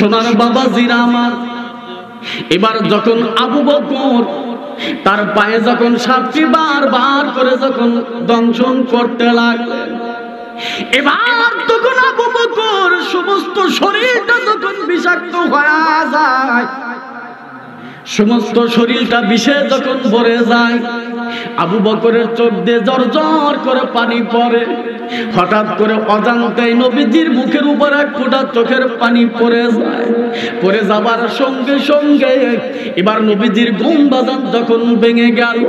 সোনার বাবাজিরা আমার, এবার যখন আবু বকর তার পায়ে যখন সাপটি বারবার করে যখন দংশন করতে লাগলেন, এবার তখন আবু বকর সমস্ত শরীরটা যখন বিষাক্ত হয়ে যায়, সমস্ত শরীরটা বিষে যখন ভরে যায়, আবু বকরের চোখ দিয়ে ঝরঝর করে পানি পড়ে। হঠাৎ করে অজান্তেই নবীজির মুখের উপর এক ফোঁটা চোখের পানি পড়ে যায়। পড়ে যাবার সঙ্গে সঙ্গে এবার নবীজির ঘুম বাজান যখন ভেঙে গেল,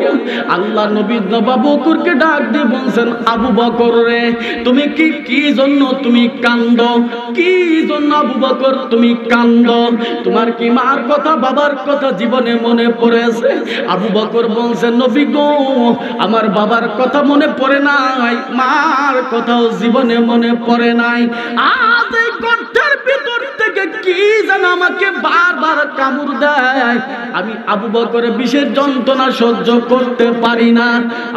আল্লাহ নবী আবু বকরকে ডাক দিয়ে বলছেন, আবু বকর রে, তুমি কি জন্য তুমি কান্দো? কি জন্য আবু বকর তুমি কান্দো? তোমার কি মার কথা বাবার কথা জীবনে মনে পড়েছে? আবু বকর বলছেন, নবী গো, আমার বাবার কথা মনে পড়ে নাই, মার কথাও জীবনে মনে পড়ে নাই। আজ এই গর্তের ভিতর থেকে কি যেন আমাকে বারবার কামড় দেয়, আমি আবু বকরের বিষের যন্ত্রণা সহ্য করতে পারি না।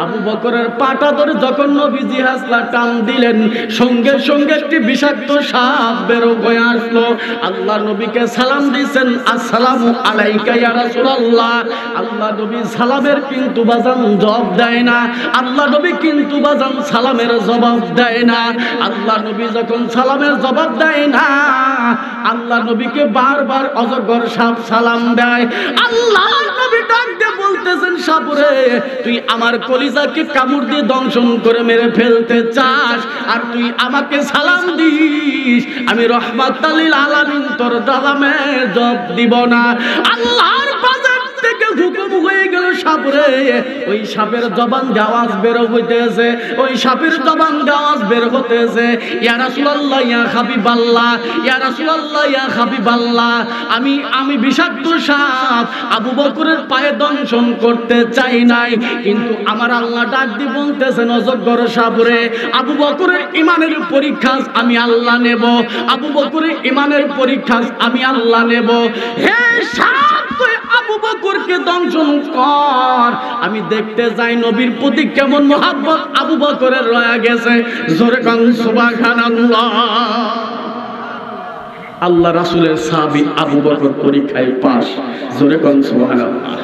আবু বকরের পাটা ধরে যখন নবীজি হাসলা টান দিলেন, সঙ্গে সঙ্গে একটি বিষাক্ত সাপ বেরো হয়ে আসলো। আল্লাহ নবীকে সালাম দিয়েছেন, আসসালামু আলাইকা ইয়া রাসূলুল্লাহ। আল্লাহ নবী সালামের কিন্তু বাজান জবাব দেয় না। আল্লাহ নবী কিন্তু বাজান সালামের জবাব দেয় না। আল্লাহ নবী যখন সালামের জবাব দেয় না, আল্লাহ নবীকে বারবার অজগর সাপ সালাম দেয়। আল্লাহ নবী ডাক দিয়ে বলতেছেন, সাপুরে, তুই আমার কলিজাকে কামড় দিয়ে দংশন করে মেরে ফেলতে চাস, আর তুই আমাকে সালাম দিস? আমি রহমাতুল লিল আলামিন, তোর সালামের জবাব দিব না। আল্লাহর বাজার থেকে হুকুম হয়ে গেল, সাপুরে, ওই সাপের জবান আওয়াজ বের হইতেছে, ওই সাপের জবান আওয়াজ বের হতেছে, ইয়া রাসূলুল্লাহ, ইয়া হাবিবাল্লাহ, ইয়া রাসূলুল্লাহ, ইয়া হাবিবাল্লাহ, আমি বিষাক্ত সাপ আবু বকরের পায়ে দংশন করতে চাই নাই, কিন্তু আমার আল্লাহ ডাক দিয়ে বলতেছেন, অযোগ্যর সাপুরে, আবু বকরের ঈমানের পরীক্ষা আমি আল্লাহ নেব, আবু বকরের ঈমানের পরীক্ষা আমি আল্লাহ নেব। হে সাপ, তুই আবু বকরকে দংশন কর, আমি দেখতে যাই নবীর প্রতি কেমন মহব্বত আবু বকরের রয়ে গেছে। জোরে কান সুবহানাল্লাহ। আল্লাহ রাসূলের সাহাবী আবু বকর পরীক্ষায় পাস। জোরে কান সুবহানাল্লাহ।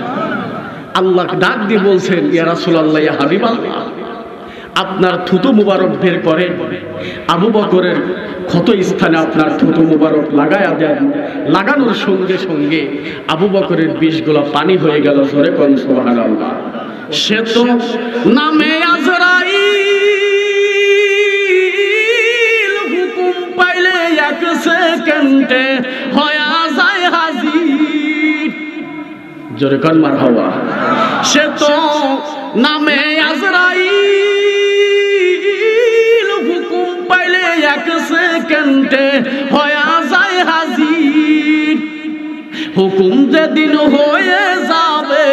আল্লাহ ডাক দিয়ে বলছেন, ইয়া রাসূলুল্লাহ, ইয়া হাবিবাল্লাহ, আপনার থুতু মুবারক বের করে আবু বকরের ক্ষত স্থানে আপনার থুতু মুবারক লাগায়া দেন। লাগানোর সঙ্গে সঙ্গে আবু বকরের বিষগুলো পানি হয়ে গেল। জোরে কোন সুবহানাল্লাহ। সে তো নামে আজরাইল, হুকুম পাইলে এক সেকেন্ডে হয়া যায় হাজির। জোরে কোন মারহাবা। সে তো নামে আজরাইল, হুকুম পাইলে এক সেকেন্ডে হয়া যায় হাজির। হুকুম যেদিন হয়ে যাবে,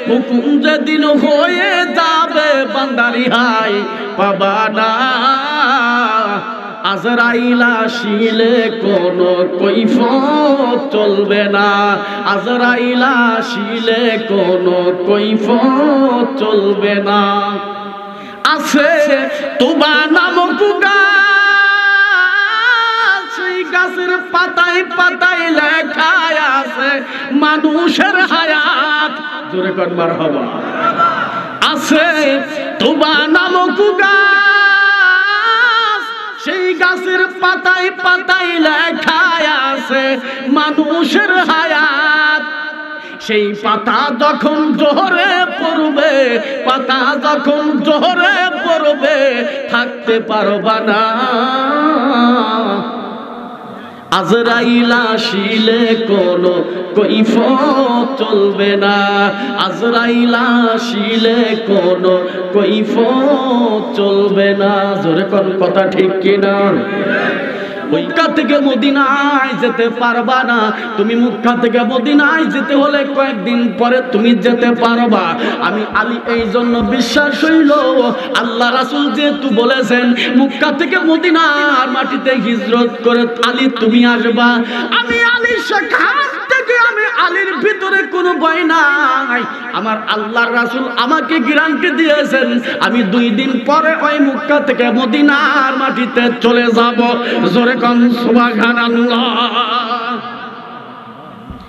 হুকুম যেদিন হয়ে যাবে, বান্দারি হাই পাবা না। আজরাইল আসিলে কোনো কৈফিয়ত চলবে না, আজরাইল আসিলে কোনো কৈফিয়ত চলবে না। আছে তুবা নামক গাছ, সেই গাছের পাতায় পাতায় লেখা আছে মানুষের হায়াত। জোরে কর মারহাবা। আছে তুবা নামক গাছ, সেই গাছের পাতায় পাতায় লেখা আছে মানুষের হায়াত। সেই পাতা যখন জোহরে পড়বে, পাতা যখন জোহরে পড়বে, থাকতে পারবা না। আজরাইল আসিলে কোনো কৈফিয়ত চলবে না, আজরাইল আসিলে কোনো কৈফিয়ত চলবে না। জোরে কোন কথা ঠিক কিনা? মক্কা থেকে মদিনায় যেতে পারবা না। তুমি মক্কা থেকে মদিনায় যেতে হলে কয়েকদিন পরে তুমি যেতে পারবা। আমি আলী এই জন্য বিশ্বাস হইল, আল্লাহ রাসূল যেহেতু বলেছেন মক্কা থেকে মদিনার মাটিতে হিজরত করে আলী তুমি আসবা, আমি আলীর সাক্ষাৎ থেকে আমি আলীর ভিতরে কোনো ভয় নাই। আমার আল্লাহর রাসূল আমাকে গ্যারান্টি দিয়েছেন আমি 2 দিন পরে ওই মক্কা থেকে মদিনার মাটিতে চলে যাব। জোরে কোন সুবহানাল্লাহ।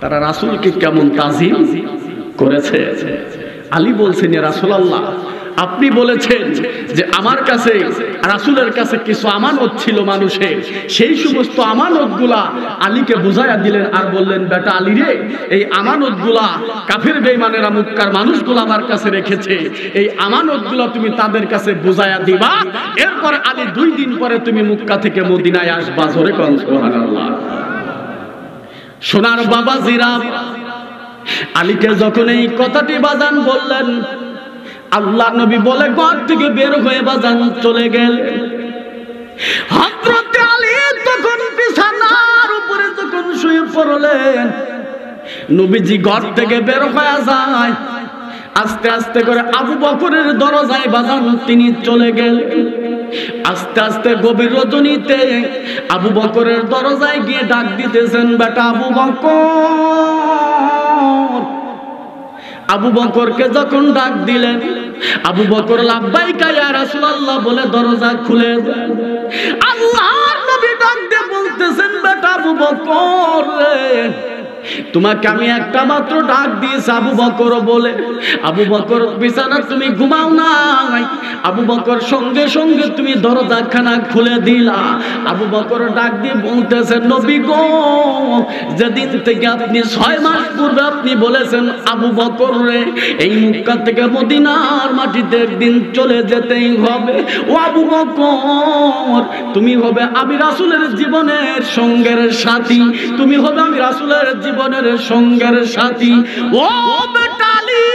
তারা রাসূলকে কেমন তাজিম করেছে। আলী বলছেন, ইয়া রাসূলুল্লাহ, আপনি বলেছেন যে আমার কাছে রাসূলের কাছে কিছু আমানত ছিল মানুষের, সেই সমস্ত আমানতগুলা আলীকে বুঝাইয়া দিলেন আর বললেন, বেটা আলী রে, এই আমানতগুলা কাফের বেঈমানেরা মক্কার মানুষগুলো আমার কাছে রেখেছে, এই আমানতগুলা তুমি তাদের কাছে বুঝাইয়া দিবা, এরপর আলী 2 দিন পরে তুমি মক্কা থেকে মদিনায় আসবা। জোরে কোন সুবহানাল্লাহ। সোনার বাবাজিরা, আলীকে যখন এই কথাটি বাজান বললেন, আল্লাহ নবী বলে ঘর থেকে বের হয়ে বাজান চলে গেলেন। হযরত আলী তখন বিছানার উপরে যখন শুয়ে পড়লেন, নবীজি ঘর থেকে বের হয়ে যায়, আস্তে আস্তে করে আবু বকরের দরজায় বাজান তিনি চলে গেলেন। আস্তে আস্তে গভীর রজনীতে আবু বকরের দরজায় গিয়ে ডাক দিতেছেন, বেটা আবু বকর। আবু বকরকে যখন ডাক দিলেন, আবু বকর লাব্বাইকা ইয়া রাসূলুল্লাহ বলে দরজা খুলে দেন। আল্লাহর নবী ডাক দিয়ে বলতেছেন, বেটা আবু বকর রে, তোমাকে আমি একটা মাত্র ডাক দিয়েছি আবু বকর বলে। আবু বকর বিছানা তুমি ঘুমাও নাই, আবু বকর সঙ্গে সঙ্গে তুমি দরজাখানা খুলে দিলা। আবু বকর ডাক দিয়ে বলতেছেন, নবী গো, যেদিন থেকে আপনি 6 মাস পূর্বে আপনি বলেছেন আবু বকর রে, এই মক্কা থেকে মদিনার মাটিতে একদিন চলে যেতেই হবে, ও আবু বকর, তুমি হবে আমি রাসূলের জীবনের সঙ্গের সাথী, তুমি হবে আমি রাসূলের জীবনের সঙ্গের সাথী। ও বেটালি,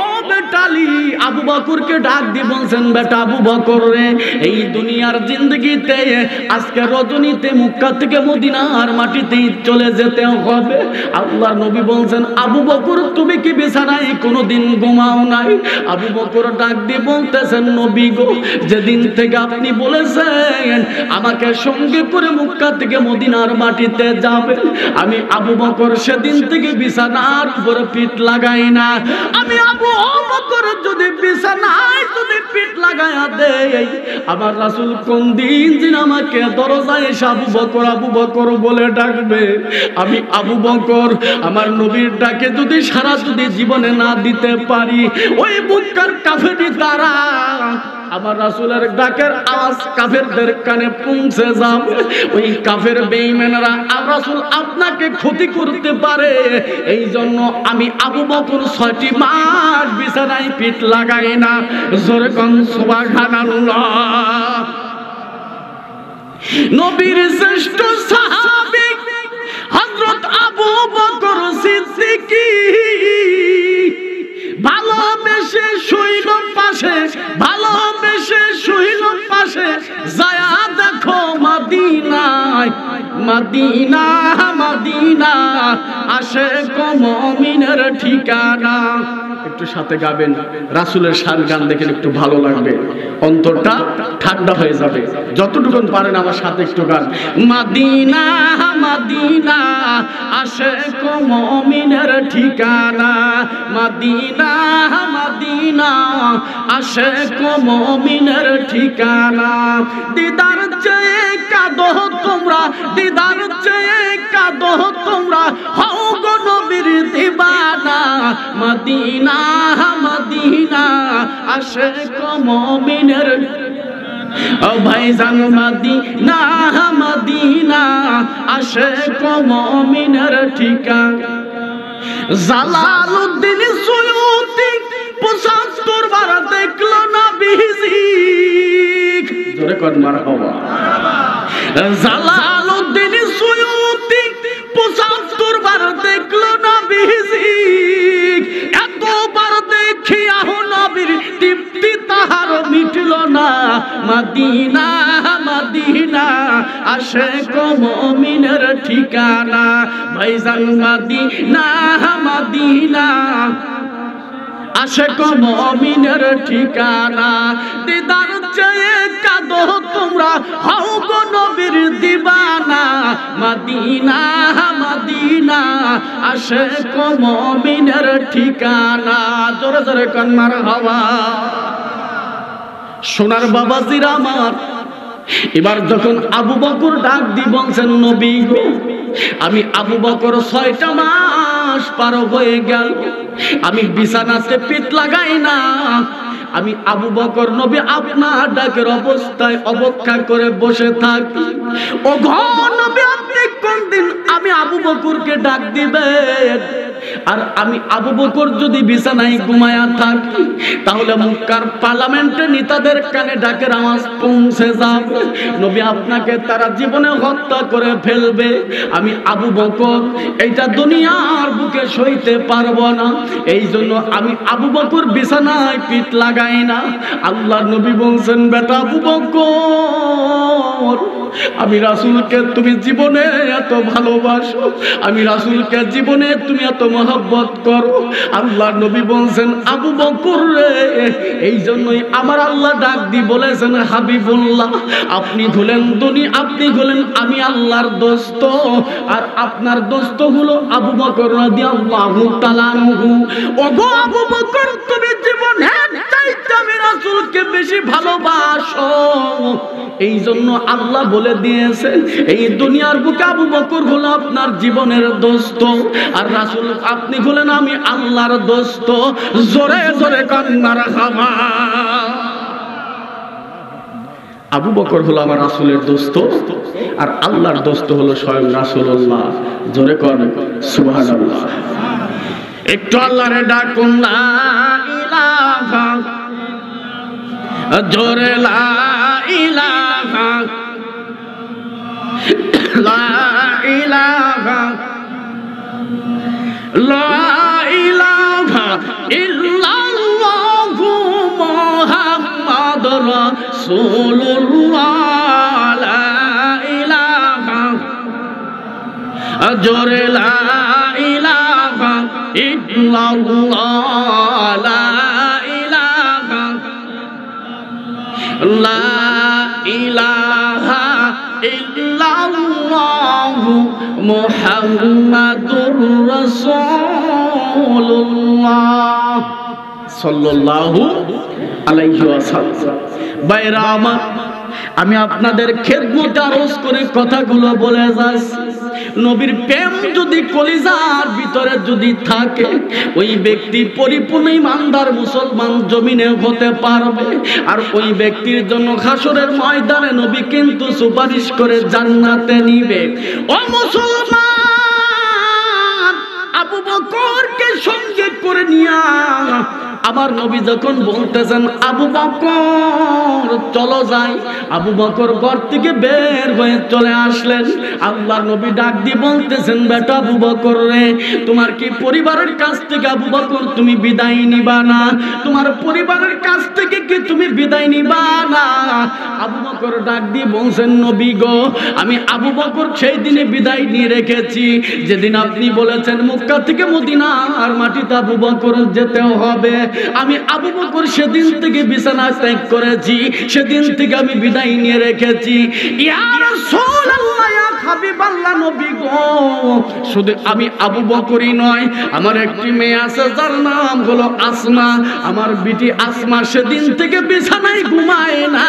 ও বেটালি, আবু বকরকে ডাক দিয়ে বলছেন, বেটা আবু বকর রে, এই দুনিয়ার জিন্দগিতে আজকে রজনীতে মক্কা থেকে মদিনার মাটিতে চলে যেতে হবে। আল্লাহর নবী বলছেন, আবু বকর তুমি কি বিছানায় কোনোদিন ঘুমাও নাই? আবু বকর ডাক দিয়ে বলতেছেন, নবী গো, যেদিন থেকে আপনি বলেছেন আমাকে সঙ্গে করে মক্কা থেকে মদিনার মাটিতে যাবে, আমি আবু বকর সেদিন থেকে বিছানার উপরে পিঠ লাগাই না। আমি আবু বকর যদি বিছানায় যদি পিঠ লাগায়া দেই, আমার রাসূল কোন দিন যেন আমাকে দরজায় এসে আবু বকর আবু বকর বলে ডাকবে, আমি আবু বকর আমার নবীর ডাকে যদি সারা যদি জীবনে না দিতে পারি, ওই মক্কার কাফেরী তারা আমার রাসূলের ডাকের আওয়াজ কাফেরদের কানে পৌঁছে যাবে, ওই কাফের বেঈমানরা রাসূল আপনাকে ক্ষতি করতে পারে। এই জন্য আমি আবু বকর 6টি মাস বিছানায় পিঠ লাগাই না। জোরে কোন সুবহানাল্লাহ। নবীর শ্রেষ্ঠ সাহাবী হযরত আবু বকর সিদ্দিক ভালোবেসে শুইল পাশে, ভালোবেসে শুইল পাশে, যায়া দেখো মদিনায়, মদিনা মদিনা আশিক মুমিনের ঠিকানা। একটু সাথে গাবেন, রাসূলের শান গান দেখেন একটু ভালো লাগবে, অন্তরটা ঠান্ডা হয়ে যাবে। যতটুকু পারেন আমার সাথে একটু গান। মদিনা মদিনা আশিক মুমিনের ঠিকানা, মদিনা মদিনা আশিক মুমিনের ঠিকানা। দিদার চেয়ে কাঁদো তোমরা, দিদার চেয়ে কাঁদো তোমরা, হও গো নবীর দিবানা, মদিনা মদিনা আশিক মুমিনের। ও ভাইজান মদিনা মদিনা আশিক মুমিনের ঠিকানা। জালালউদ্দিন সুয়ুতি 75 বার দেখলো নবীজি। জোরে কোন মারহাবা। জালালউদ্দিন সুয়ুতি 75 বার দেখলো নবীজি। এতবার দেখিয়া নবীর তৃপ্তি তাহার মিটল না, মদিনা মদিনা আশিক মুমিনের ঠিকানা। ভাইজান মদিনা মদিনা আশিক মুমিনের ঠিকানা। দিদার চেয়ে কাঁদো তোমরা, হও গো নবীর দিবানা, মদিনা মদিনা আশিক মুমিনের ঠিকানা। জোরে জোরে কোন মারহাবা। সোনার বাবাজিরা আমার, এবার যখন আবু বকর ডাক দিয়ে বলছেন, নবী গো, আমি আবু বকর 6টা মাস পার হয়ে গেল, আমি বিছানাতে পিঠ লাগাই না। আমি আবু বকর নবী আপনার ডাকের অবস্থায় অপেক্ষা করে বসে থাকি। ও ঘর নবী, আপনি কোন দিন আমি আবু বকরকে ডাক দিবেন? আর আমি আবু বকর যদি বিছানায় ঘুমায়া থাকি, তাহলে মক্কার পার্লামেন্টে নেতাদের কানে ডাকের আওয়াজ পৌঁছে যাবে, নবী আপনাকে তারা জীবনে হত্যা করে ফেলবে। আমি আবু বকর এইটা দুনিয়ার বুকে সইতে পারবো না, এই জন্য আমি আবু বকর বিছানায় পিঠ লাগাই না। আল্লাহর নবী বলছেন, বেটা আবু বকর, আমি রাসূলকে তুমি জীবনে এত ভালোবাসো, আমি রাসূলকে জীবনে তুমি এত মহব্বত করো। আল্লাহর নবী বলছেন, আবু বকর রে, এই জন্যই আমার আল্লাহ ডাক দি বলেছেন, হাবিবুল্লাহ, আপনি হলেন আপনি হলেন আমি আল্লাহর দোস্ত, আর আপনার দোস্ত হলো আবু বকর রাদিয়াল্লাহু তাআলা আনহু। ওগো আবু বকর, তুমি জীবনের চাইতে আমি রাসূলকে বেশি ভালোবাসো। এই জন্য আল্লাহ বলে দিয়েছেন, এই দুনিয়ার বুকে আবু বকর হলো আপনার জীবনের দোস্ত, আর রাসূল আপনি হলেন আমি আল্লাহর দোস্ত। জোরে জোরে কান মারহাবা। আবু বকর হলো আমার রাসূলের দোস্ত, আর আল্লাহর দোস্ত হলো স্বয়ং রাসূলুল্লাহ। জোরে কর সুবহানাল্লাহ। একটু আল্লাহরে ডাকুন, লা ইলাহা, জোরে লা ইলাহা, লা ইলাহা, লা ইলাহা ইল্লাল্লাহু মুহাম্মাদুর রাসূলুল্লাহ। লা ইলাহা, জোরে লা ইলাহা ইল্লাল্লাহ, লা ইলাহা, লা ইলাহা ইল্লাল্লাহু মুহাম্মাদুর রাসূলুল্লাহ সাল্লাল্লাহু আলাইহি ওয়াসাল্লাম। ভাইরা আমার, আমি আপনাদের খেদমতে আরজ করে কথাগুলো বলে যাচ্ছি। নবীর প্রেম যদি কলিজার ভিতরে যদি থাকে, ওই ব্যক্তি পরিপূর্ণ ইমানদার মুসলমান জমিনে হতে পারবে। আর ওই ব্যক্তির জন্য হাসরের ময়দানে নবী কিন্তু সুপারিশ করে জান্নাতে নিবে। ও মুসলমান, আবু বকরকে সঙ্গে করে নিয়া আমার নবী যখন বলতেছেন, আবু বকর চলো যাই, আবু বকর ঘর থেকে বের হয়ে চলে আসলেন। আল্লাহর নবী ডাক দিয়ে বলতেছেন, বেটা আবু বকর রে, তোমার কি পরিবারের কাছ থেকে আবু বকর তুমি বিদায় নিবা না? তোমার পরিবারের কাছ থেকে কি তুমি বিদায় নিবা না? আবু বকর ডাক দিয়ে বলছেন, নবী গো, আমি আবু বকর সেই দিনে বিদায় নিয়ে রেখেছি যেদিন আপনি বলেছেন মক্কা থেকে মদিনার মাটিতে আবু বকর যেতে হবে। আমি আবু বকর সেদিন থেকে বিছানা ত্যাগ করেছি, সেদিন থেকে আমি বিদায় নিয়ে রেখেছি। ইয়া রাসূলুল্লাহ, ইয়া হাবিবাল্লাহ, নবী গো, শুধু আমি আবু বকরই নয়, আমার একটি মেয়ে আছে যার নাম হলো আসমা। আমার বিটি আসমা সেদিন থেকে বিছানায় ঘুমায় না।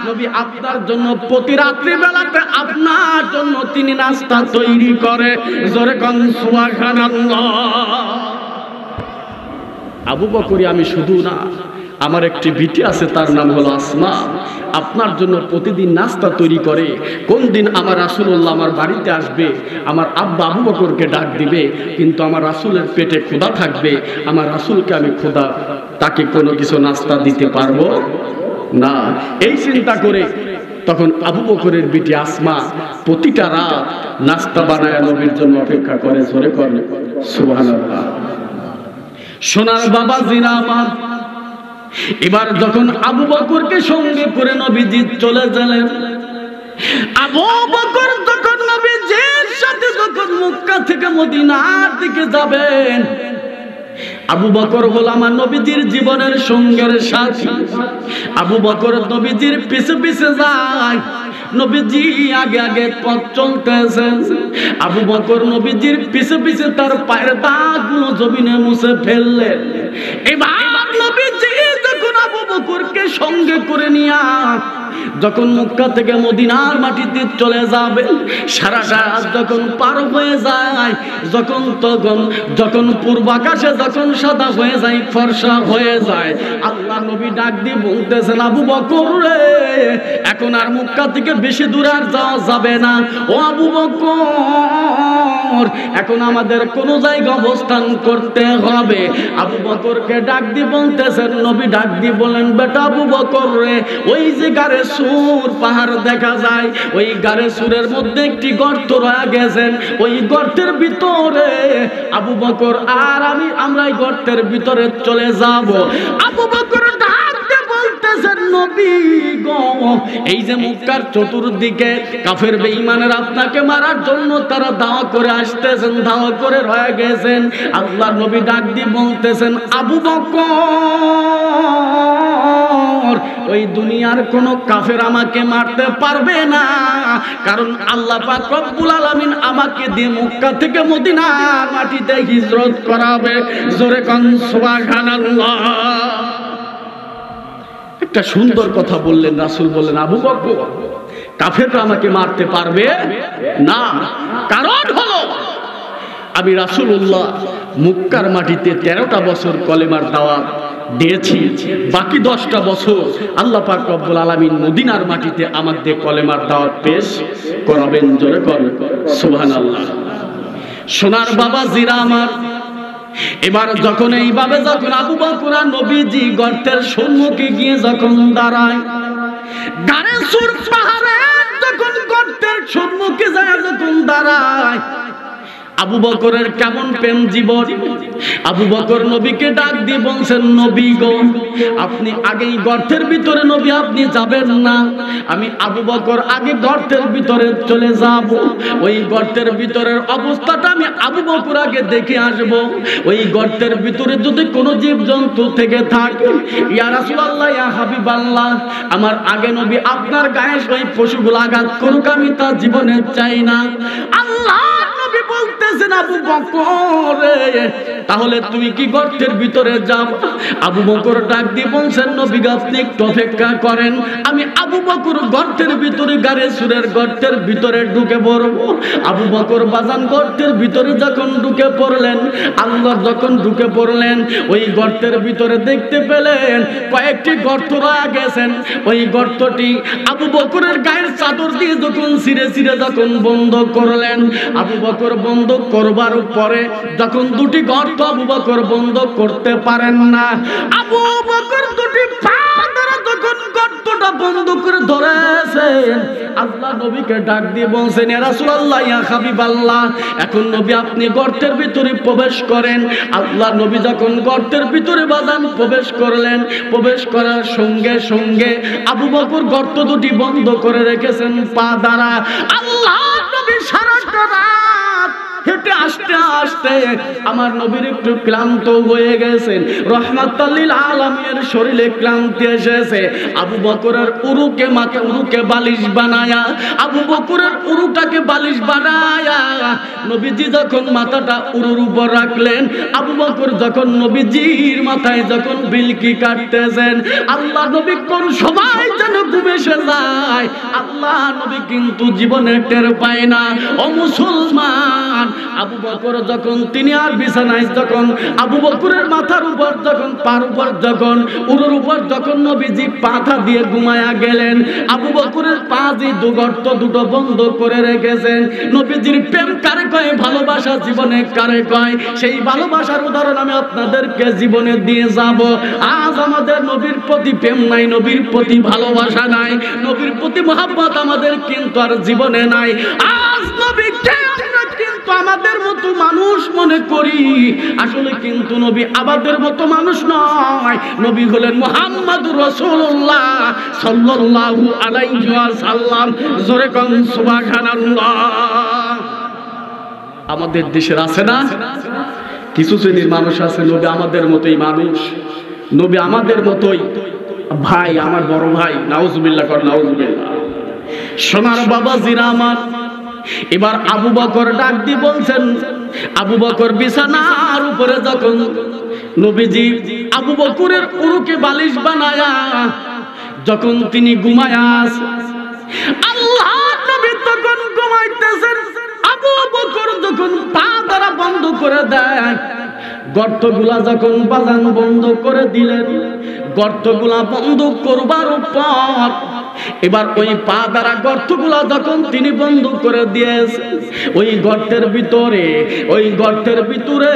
নবী আপনার জন্য প্রতি রাত্রি বেলাতে আপনার জন্য তিনি নাস্তা তৈরি করে। জোরে কোন সুবহানাল্লাহ। আবু বকরি আমি শুধু না, আমার একটি বিটি আছে তার নাম হলো আসমা, আপনার জন্য প্রতিদিন নাস্তা তৈরি করে। কোন দিন আমার রাসূলুল্লাহ আমার বাড়িতে আসবে, আমার আব্বা আবু বকরকে ডাক দিবে, কিন্তু আমার রাসূলের পেটে ক্ষুধা থাকবে, আমার রাসূলকে আমি ক্ষুধা তাকে কোনো কিছু নাস্তা দিতে পারবো না। এই চিন্তা করে তখন আবু বকরের বিটি আসমা প্রতিটা রাত নাস্তা বানায় নবীর জন্য অপেক্ষা করে। জোরে করে সুবহানাল্লাহ। সোনার বাবা জিনা আমার, এবার যখন আবু বকরকে সঙ্গে করে নবীজি চলে গেলেন, আবু বকর যখন নবীজির সাথে যখন মক্কা থেকে মদিনার দিকে যাবেন, আবু বকর হলো আমার নবীজির জীবনের সঙ্গের সাথী। আবু বকর নবীজির পিছে পিছে যায়, নবীজি আগে আগে পথ চলতেছেন। আবু বকর নবীজির পিছে পিছে তার পায়ের দাগগুলো জমিনে মুছে ফেললেন। এবার নবীজি যখন আবু বকরকে নবীকে সঙ্গে করে নিয়া যখন মক্কা থেকে মদিনার মাটিতে চলে যাবে, সারাটা রাত যখন পার হয়ে যায়, যখন পূর্বাকাশে যখন সাদা হয়ে যায়, ফর্সা হয়ে যায়, আল্লাহ নবী ডাক দিয়ে বলতেছেন, আবু বকর রে, এখন আর মক্কা থেকে বেশি দূর আর যাওয়া যাবে না। ও আবু বকর, এখন আমাদের কোন জায়গা অবস্থান করতে হবে। আবু বকরকে ডাক দিয়ে বলতেছেন, নবী ডাক দিয়ে বলেন, বেটা আবু বকর রে, ওই যে গারে সুর পাহাড় দেখা যায়, ওই গারে সুরের মধ্যে একটি গর্ত রয়ে গেছেন, ওই গর্তের ভিতরে আবু বকর আর আমরা এই গর্তের ভিতরে চলে যাব। আবু বকর ডাক দিয়ে বলতেছেন, নবী গো, এই যে মক্কার চতুর্দিকে কাফের বেঈমানের আপনাকে মারার জন্য তারা দাওয়া করে আসতেছেন, দাওয়া করে রয়ে গেছেন। আল্লাহ নবী ডাক দিয়ে বলতেছেন, আবু বকর, ওই দুনিয়ার কোন কাফের আমাকে মারতে পারবে না, কারণ আল্লাহ পাক রব্বুল আলামিন আমাকে দিয়ে মক্কা থেকে মদিনার মাটিতে হিজরত করাবে। জোরে কোন সুবহানাল্লাহ। একটা সুন্দর কথা বললেন রাসূল, বললেন, আবু বকর, কাফেররা আমাকে মারতে পারবে না, কারণ হলো আমি রাসূলুল্লাহ মক্কার মাটিতে 13টা বছর কলেমার দাওয়াত দিয়েছি, বাকি 10টা বছর আল্লাহ পাক রব্বুল আলামিন মদিনার মাটিতে আমাদের কলেমার দাওয়াত পেশ করাবেন। জোরে কর সুবহানাল্লাহ। সোনার বাবা জিরা আমার, এবার যখন এইভাবে যখন আবু বকর নবীজি গর্তের সম্মুখে গিয়ে যখন দাঁড়ায়, গারে সুর পাহাড়ে যখন গর্তের সম্মুখে যায় যখন দাঁড়ায়, আবু বকরের কেমন প্রেম জীবন। আবু বকর নবীকে ডাক দিয়ে বলছেন, নবী গো, আপনি আগেই গর্তের ভিতরে, নবী আপনি যাবেন না, আমি আবু বকর আগে গর্তের ভিতরে চলে যাব, ওই গর্তের ভিতরের অবস্থাটা আমি আবু বকর আগে দেখে আসব। ওই গর্তের ভিতরে যদি কোনো জীবজন্তু থেকে থাকে, ইয়া রাসূলুল্লাহ, ইয়া হাবিবাল্লাহ, আমার আগে নবী আপনার গায়ে ওই পশুগুলো আঘাত করুক, আমি তা জীবনে চাই না। আল্লাহ নবী বলতেছেন, আবু বকর, তাহলে তুই কি গর্তের ভিতরে যাব? আবু বকর ডাক দিয়ে বলছেন, নবী আপনি একটু অপেক্ষা করেন, আমি আবু বকর গর্তের ভিতরে, গারে সুরের গর্তের ভিতরে ঢুকে পড়ব। আবু বকর বাজান গর্তের ভিতরে যখন ঢুকে পড়লেন, আল্লাহ যখন ঢুকে পড়লেন, ওই গর্তের ভিতরে দেখতে পেলেন কয়েকটি গর্ত রয়ে গেছেন। ওই গর্তটি আবু বকরের গায়ের চাদর দিয়ে যখন ছিঁড়ে ছিঁড়ে যখন বন্ধ করলেন, আবু বকর বন্ধ করবার পরে যখন দুটি গর্ত আবু বকর বন্ধ করতে পারেন না, আবু বকর দুটি পা ধরে যখন গর্তটা বন্ধ করে ধরেছেন, আল্লাহ নবীকে ডাক দিয়ে বলছেন, ইয়া রাসূলুল্লাহ, ইয়া হাবিবাল্লাহ, এখন নবী আপনি গর্তের ভিতরে প্রবেশ করেন। আল্লাহ নবী যখন গর্তের ভিতরে বাজান প্রবেশ করলেন, প্রবেশ করার সঙ্গে সঙ্গে আবু বকর গর্ত দুটি বন্ধ করে রেখেছেন পা দ্বারা। আল্লাহ নবী সারাটা রাত হেঁটে আসতে আসতে আমার নবীর একটু ক্লান্ত হয়ে গেছেন, রহমাতুল লিল আলামিনের শরীরে ক্লান্তি এসেছে। আবু বকরের উরুকে মাথা উরুকে বালিশ বানায়া, আবু বকরের উরুটাকে বালিশ বানায়া নবীজি যখন মাথাটা উরুর উপর রাখলেন, আবু বকর যখন নবীজির মাথায় যখন বিলকি কাটতেছেন, আল্লাহ নবী কোন সময় যেন ঘুমে এসে যায়, আল্লাহ নবী কিন্তু জীবনে টের পায় না। ও মুসলমান, আবু বকর যখন তিনি আর বিছানায় যখন আবু বকরের মাথার উপর যখন পার উপর যখন উরুর উপর যখন নবীজি পাথা দিয়ে ঘুমায়া গেলেন, আবু বকরের পা দিয়ে দুগর্ত দুটো বন্ধ করে রেখেছেন। নবীজির প্রেম কারে কয়, ভালোবাসা জীবনে কারে কয়, সেই ভালোবাসার উদাহরণ আমি আপনাদেরকে জীবনে দিয়ে যাব। আজ আমাদের নবীর প্রতি প্রেম নাই, নবীর প্রতি ভালোবাসা নাই, নবীর প্রতি মহব্বত আমাদের কিন্তু আর জীবনে নাই। আজ নবীকে আমরা কিন্তু আমাদের মতো মানুষ মনে করি, আসলে কিন্তু নবী আমাদের মতো মানুষ নয়। নবী হলেন মুহাম্মদুর রাসূলুল্লাহ সাল্লাল্লাহু আলাইহি ওয়াসাল্লাম। জোরে কোন সুবহানাল্লাহ। আমাদের দেশের আছে না কিছু শ্রেণীর মানুষ আছে, নবী আমাদের মতোই মানুষ, নবী আমাদের মতোই ভাই, আমার বড় ভাই, নাউজুবিল্লাহ কর নাউজুবিল্লাহ। সোনার বাবা জিরা আমার, এবার আবু বকর ডাক দিয়ে বলছেন, আবু বকর বিছানার উপরে যখন নবীজি আবু বকরের উরুকে বালিশ বানায়া যখন তিনি ঘুমায়া আছে, আল্লাহর নবী তখন ঘুমাইতেছেন। আবু বকর যখন পা দ্বারা বন্ধ করে দেয়, গর্তগুলা যখন বাজান বন্ধ করে দিলেন, গর্তগুলা বন্ধ করবার পর এবার ওই পা দ্বারা গর্তগুলা যখন তিনি বন্ধ করে দিয়েছে, ওই গর্তের ভিতরে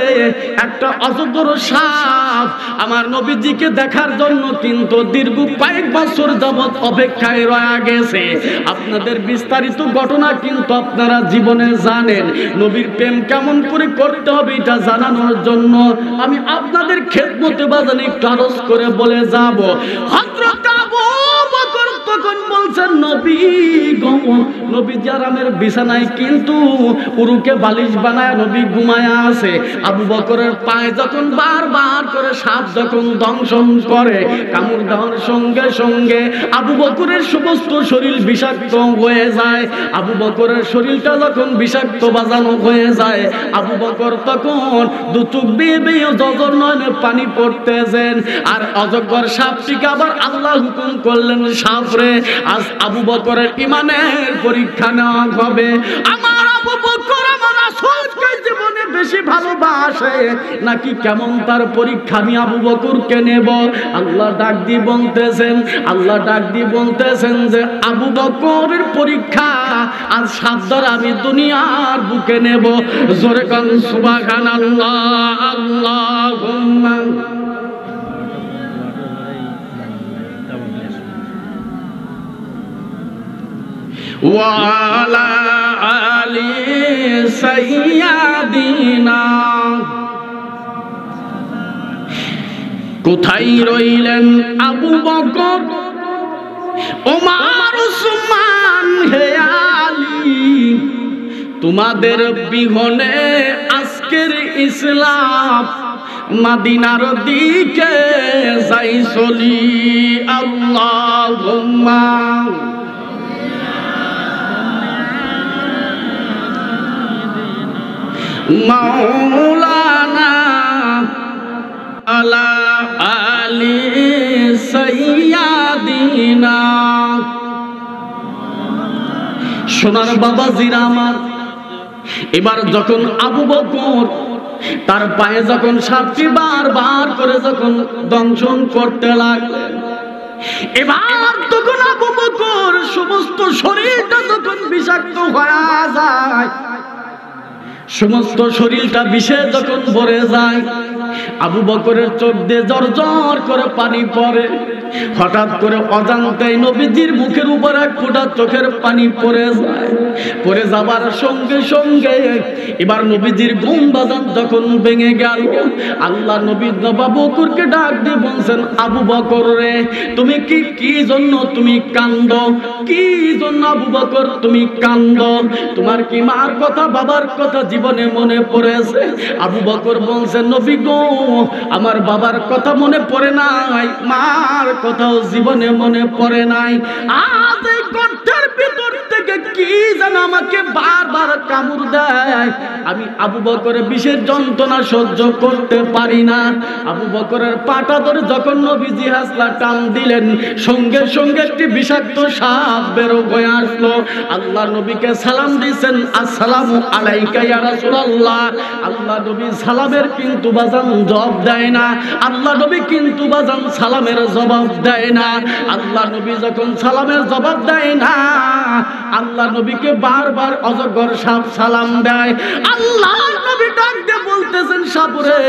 একটা অজগর সাপ আমার নবীজিকে দেখার জন্য কিন্তু দীর্ঘ কয়েক বছর যাবৎ অপেক্ষায় রয়ে গেছে। আপনাদের বিস্তারিত ঘটনা কিন্তু আপনারা জীবনে জানেন। নবীর প্রেম কেমন করে করতে হবে এটা জানানোর জন্য আমি আপনাদের খেদমতে বাজান একটু আরজ করে বলে যাব। হযরত আবু বকর তখন বলছেন, নবী আরামের বিছানায় কিন্তু উরুকে বালিশ বানায় নবী ঘুমায়া আছে। আবু বকরের পায়ে যখন বারবার করে সাপ যখন দংশন করে, কামড় দেওয়ার সঙ্গে সঙ্গে আবু বকরের সমস্ত শরীর বিষাক্ত হয়ে যায়। আবু বকরের শরীরটা যখন বিষাক্ত বাজানো হয়ে যায়, আবু বকর তখন দু চোখ বেয়ে বেয়ে জজর নয়নে পানি পড়তেছেন। আর অজগর সাপটিকে আবার আল্লাহ হুকুম করলেন, সাপরে আজ আবু বকরের ইমানের পরীক্ষা নেওয়া হবে। আমার আবু বকর আমার রাসূলকে জীবনে বেশি ভালোবাসে নাকি কেমন তার পরীক্ষা আমি আবু বকরকে নেব। আল্লাহ ডাক দিয়ে বলতেছেন যে আবু বকরের পরীক্ষা আজ সাবধান আমি দুনিয়ার বুকে নেব। জোরে কান সুবহানাল্লাহ। আল্লাহুম্মা ওয়ালা আলি সাইয়্যিদিনা। কোথায় রইলেন আবু বকর, ওমর, উসমান, হে আলী, তোমাদের বিহনে আজকের ইসলাম মদিনার দিকে যাই চলি। আল্লাহুম্মা মাওলানা আলা আলি সাইয়্যিদিনা। সোনার বাবাজিরা আমার, এবার যখন আবু বকর তার পায়ে যখন সাপটি বারবার করে যখন দংশন করতে লাগলেন, এবার তখন আবু বকর সমস্ত শরীরটা যখন বিষাক্ত হয়ে যায়, সমস্ত শরীরটা বিষে যখন ভরে যায়, আবু বকরের চোখ দিয়ে ঝরঝর করে পানি পড়ে। হঠাৎ করে অজান্তেই নবীজির মুখের উপর এক ফোঁটা চোখের পানি পড়ে যায়। পড়ে যাবার সঙ্গে সঙ্গে এবার নবীজির ঘুম বাজান যখন ভেঙে গেল, আল্লাহ নবী আবু বকরকে ডাক দিয়ে বলছেন, আবু বকর রে, তুমি কি জন্য তুমি কান্দো? কি জন্য আবু বকর তুমি কান্দো? তোমার কি মার কথা বাবার কথা জীবনে মনে পড়েছে? আবু বকর বলছেন, নবী গো, আমার বাবার কথা মনে পড়ে নাই, মার কথাও জীবনে মনে পড়ে নাই। আজ এই গর্তের ভিতর থেকে কি যেন আমাকে বারবার কামড় দেয়, আমি আবু বকরের বিষের যন্ত্রণা সহ্য করতে পারি না। আবু বকরের পাটা ধরে যখন নবীজি হাসলা টান দিলেন, সঙ্গে সঙ্গে একটি বিষাক্ত সাপ বেরো হয়ে আসলো। আল্লাহ নবীকে সালাম দিয়েছেন, আসসালামু আলাইকা ইয়া রাসূলুল্লাহ। আল্লাহ নবী সালামের কিন্তু বাজান জবাব দেয় না। আল্লাহ নবী কিন্তু বাজান সালামের জবাব দেয় না। আল্লাহ নবী যখন সালামের জবাব দেয় না, আল্লাহ নবীকে বারবার অজগর সাপ সালাম দেয়। আল্লাহ নবী ডাক দিয়ে বলতেছেন, সাপরে,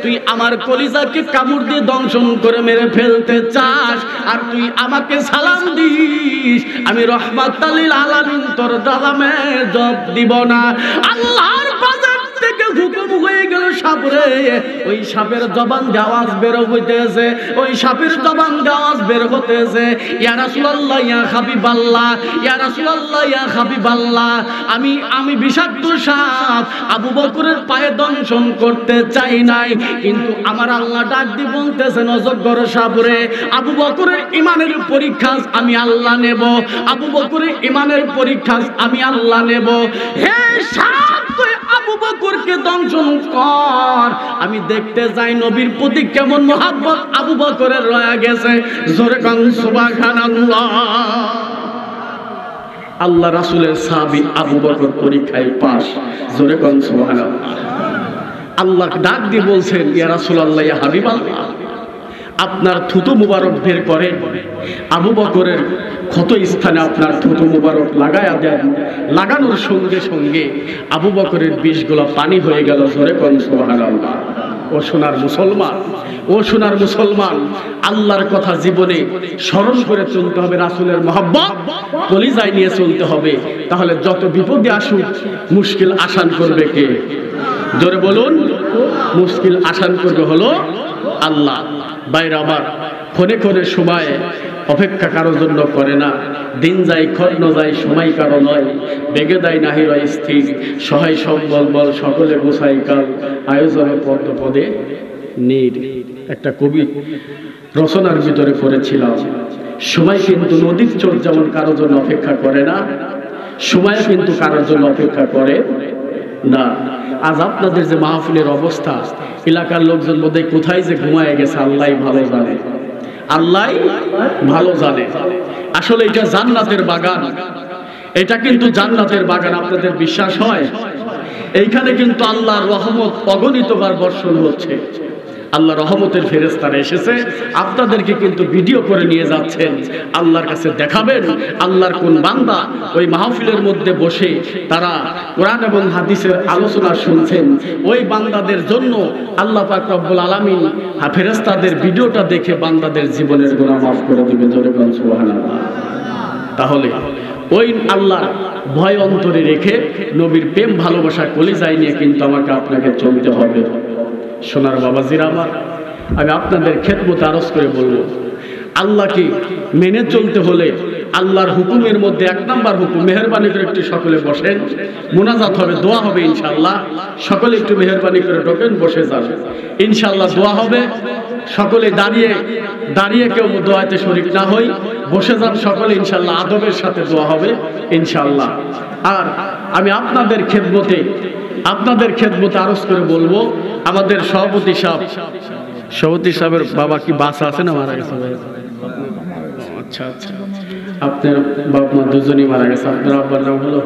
তুই আমার কলিজাকে কামড় দিয়ে দংশন করে মেরে ফেলতে চাস, আর তুই আমাকে সালাম দিস, আমি রাহমাতাল লিল আলামিন তোর সালামের জবাব দিব না। আল্লাহর বাজার থেকে হুকুম হয়ে গেল, সাপরে, ওই সাপের জবান দিয়ে আওয়াজ বের হইতেছে, ওই সাপের জবান দিয়ে আওয়াজ বের হতেছে, ইয়া রাসূলুল্লাহ, ইয়া হাবিবাল্লাহ, ইয়া রাসূলুল্লাহ, ইয়া হাবিবাল্লাহ, আমি বিষাক্ত সাপ আবু বকরের পায়ে দংশন করতে চাই নাই, কিন্তু আমার আল্লাহ ডাক দিয়ে বলতেছেন, অজগর সাপরে, আবু বকরের ইমানের পরীক্ষা আমি আল্লাহ নেব, আবু বকরের ইমানের পরীক্ষা আমি আল্লাহ নেব। হে সাপ, তুই আবু বকরকে দংশন দংশন কর। আমি দেখতে যাই নবীর প্রতি কেমন মহব্বত আবু বকরের রয়ে গেছে। জোরে কোন সুবহানাল্লাহ। আল্লাহ রাসূলের সাহাবী আবু বকর পরীক্ষায় পাস। জোরে কোন সুবহানাল্লাহ। আল্লাহ ডাক দিয়ে বলছেন, ইয়া রাসূলুল্লাহ, ইয়া হাবিবাল্লাহ, আপনার থুতু মুবারক বের করেন, আবু বকরের ক্ষত স্থানে আপনার থুতু মুবারক লাগায়া দেন। লাগানোর সঙ্গে সঙ্গে আবু বকরের বিষগুলো পানি হয়ে গেল। জোরে কোন সুবহানাল্লাহ। ও সোনার মুসলমান, ও সোনার মুসলমান, আল্লাহর কথা জীবনে স্মরণ করে চলতে হবে, রাসূলের মহব্বত কলিজায় নিয়ে চলতে হবে। তাহলে যত বিপদে আসুক মুশকিল আসান করবে কে? জোরে বলুন। মুশকিল আসান করবে হলো আল্লাহ। বাইরে আবার ক্ষণে ক্ষণে সময় অপেক্ষা কারোর জন্য করে না। দিন যায় ক্ষণ যায়, সময় কারো নয়। বেগে দেয় নাহি রয় স্থির, সহায় সম্বল বল সকলে গোসাই কাল, আয়োজনে পদ্ম পদে নীর। একটা কবি রচনার ভিতরে পড়েছিলাম, সময় কিন্তু নদীর চোর যেমন কারোর জন্য অপেক্ষা করে না, সময় কিন্তু কারোর জন্য অপেক্ষা করে না। আজ আপনাদের যে মাহফিলের অবস্থা, এলাকার লোকজন বোধ হয় কোথায় যে ঘুমায় গেছে আল্লাহ ভালো জানে, আল্লাহ ভালো জানে। আসলে এটা জান্নাতের বাগান, এটা কিন্তু জান্নাতের বাগান। আপনাদের বিশ্বাস হয়? এইখানে কিন্তু আল্লাহর রহমত অগণিতবার বর্ষণ হচ্ছে। আল্লাহ রহমতের ফেরেশতারা এসেছে, আপনাদেরকে কিন্তু ভিডিও করে নিয়ে যাচ্ছেন, আল্লাহর কাছে দেখাবেন আল্লাহর কোন বান্দা ওই মাহফিলের মধ্যে বসে তারা কোরআন এবং হাদিসের আলোচনা শুনছেন। ওই বান্দাদের জন্য আল্লাহ পাক রব্বুল আলামিন ফেরেশতাদের ভিডিওটা দেখে বান্দাদের জীবনের গুনাহ মাফ করে দিবেন। জোরে বলুন সুবহানাল্লাহ। তাহলে ওই আল্লাহর ভয় অন্তরে রেখে নবীর প্রেম ভালোবাসা কলিজায় নিয়ে কিন্তু আমাকে আপনাকে চলতে হবে। সোনার বাবাজিরা আমার, আমি আপনাদের খেদমতে আরজ করে বলবো, আল্লাহকে মেনে চলতে হলে আল্লাহর হুকুমের মধ্যে এক নাম্বার হুকুম, মেহেরবানি করে একটু সকলে বসেন, মোনাজাত হবে, দোয়া হবে ইনশাআল্লাহ। সকলে একটু মেহেরবানি করে ঢোকেন, বসে যান, ইনশাআল্লাহ দোয়া হবে। সকলে দাঁড়িয়ে দাঁড়িয়ে কেউ দোয়াতে শরীক না হই, বসে যান সকলে, ইনশাআল্লাহ আদবের সাথে দোয়া হবে ইনশাআল্লাহ। আর আমি আপনাদের খেদমতে আরজ করে বলবো, আমাদের সভাপতি সাহেবের বাবা কি বাসা আছে না মারা গেছে? আচ্ছা আচ্ছা, আপনার বাবা মা দুজনই মারা গেছে। আপনার আব্বার নাম হলো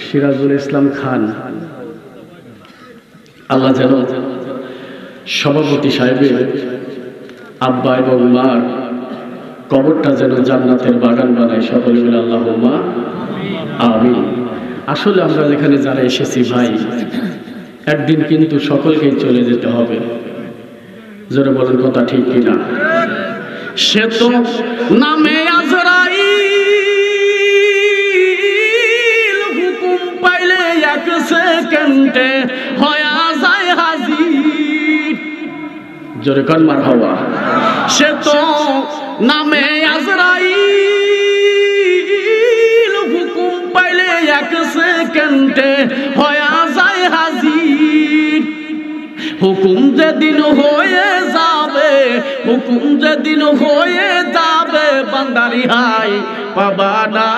সিরাজুল ইসলাম খান। আল্লাহ যেন সভাপতি সাহেবের আব্বা এবং মার কবরটা যেন জান্নাতের বাগান বানায়। সকলে মিলে আল্লাহুম্মা আমিন। আসলে আমরা যেখানে যারা এসেছি ভাই, একদিন কিন্তু সকলকেই চলে যেতে হবে। জোরে বলেন কথা ঠিক কিনা? সে তো নামে আজরাইল, হুকুম পাইলে এক সেকেন্ডে হয়া যায় হাজির। জোরে কোন মারহাবা। সে তো নামে আজরাইল, হুকুম পাইলে এক সেকেন্ডে হয়া যায় হাজির। হুকুম যেদিন হয়ে যাবে, হুকুম যেদিন হয়ে যাবে, বান্দারি হাই পাবা না।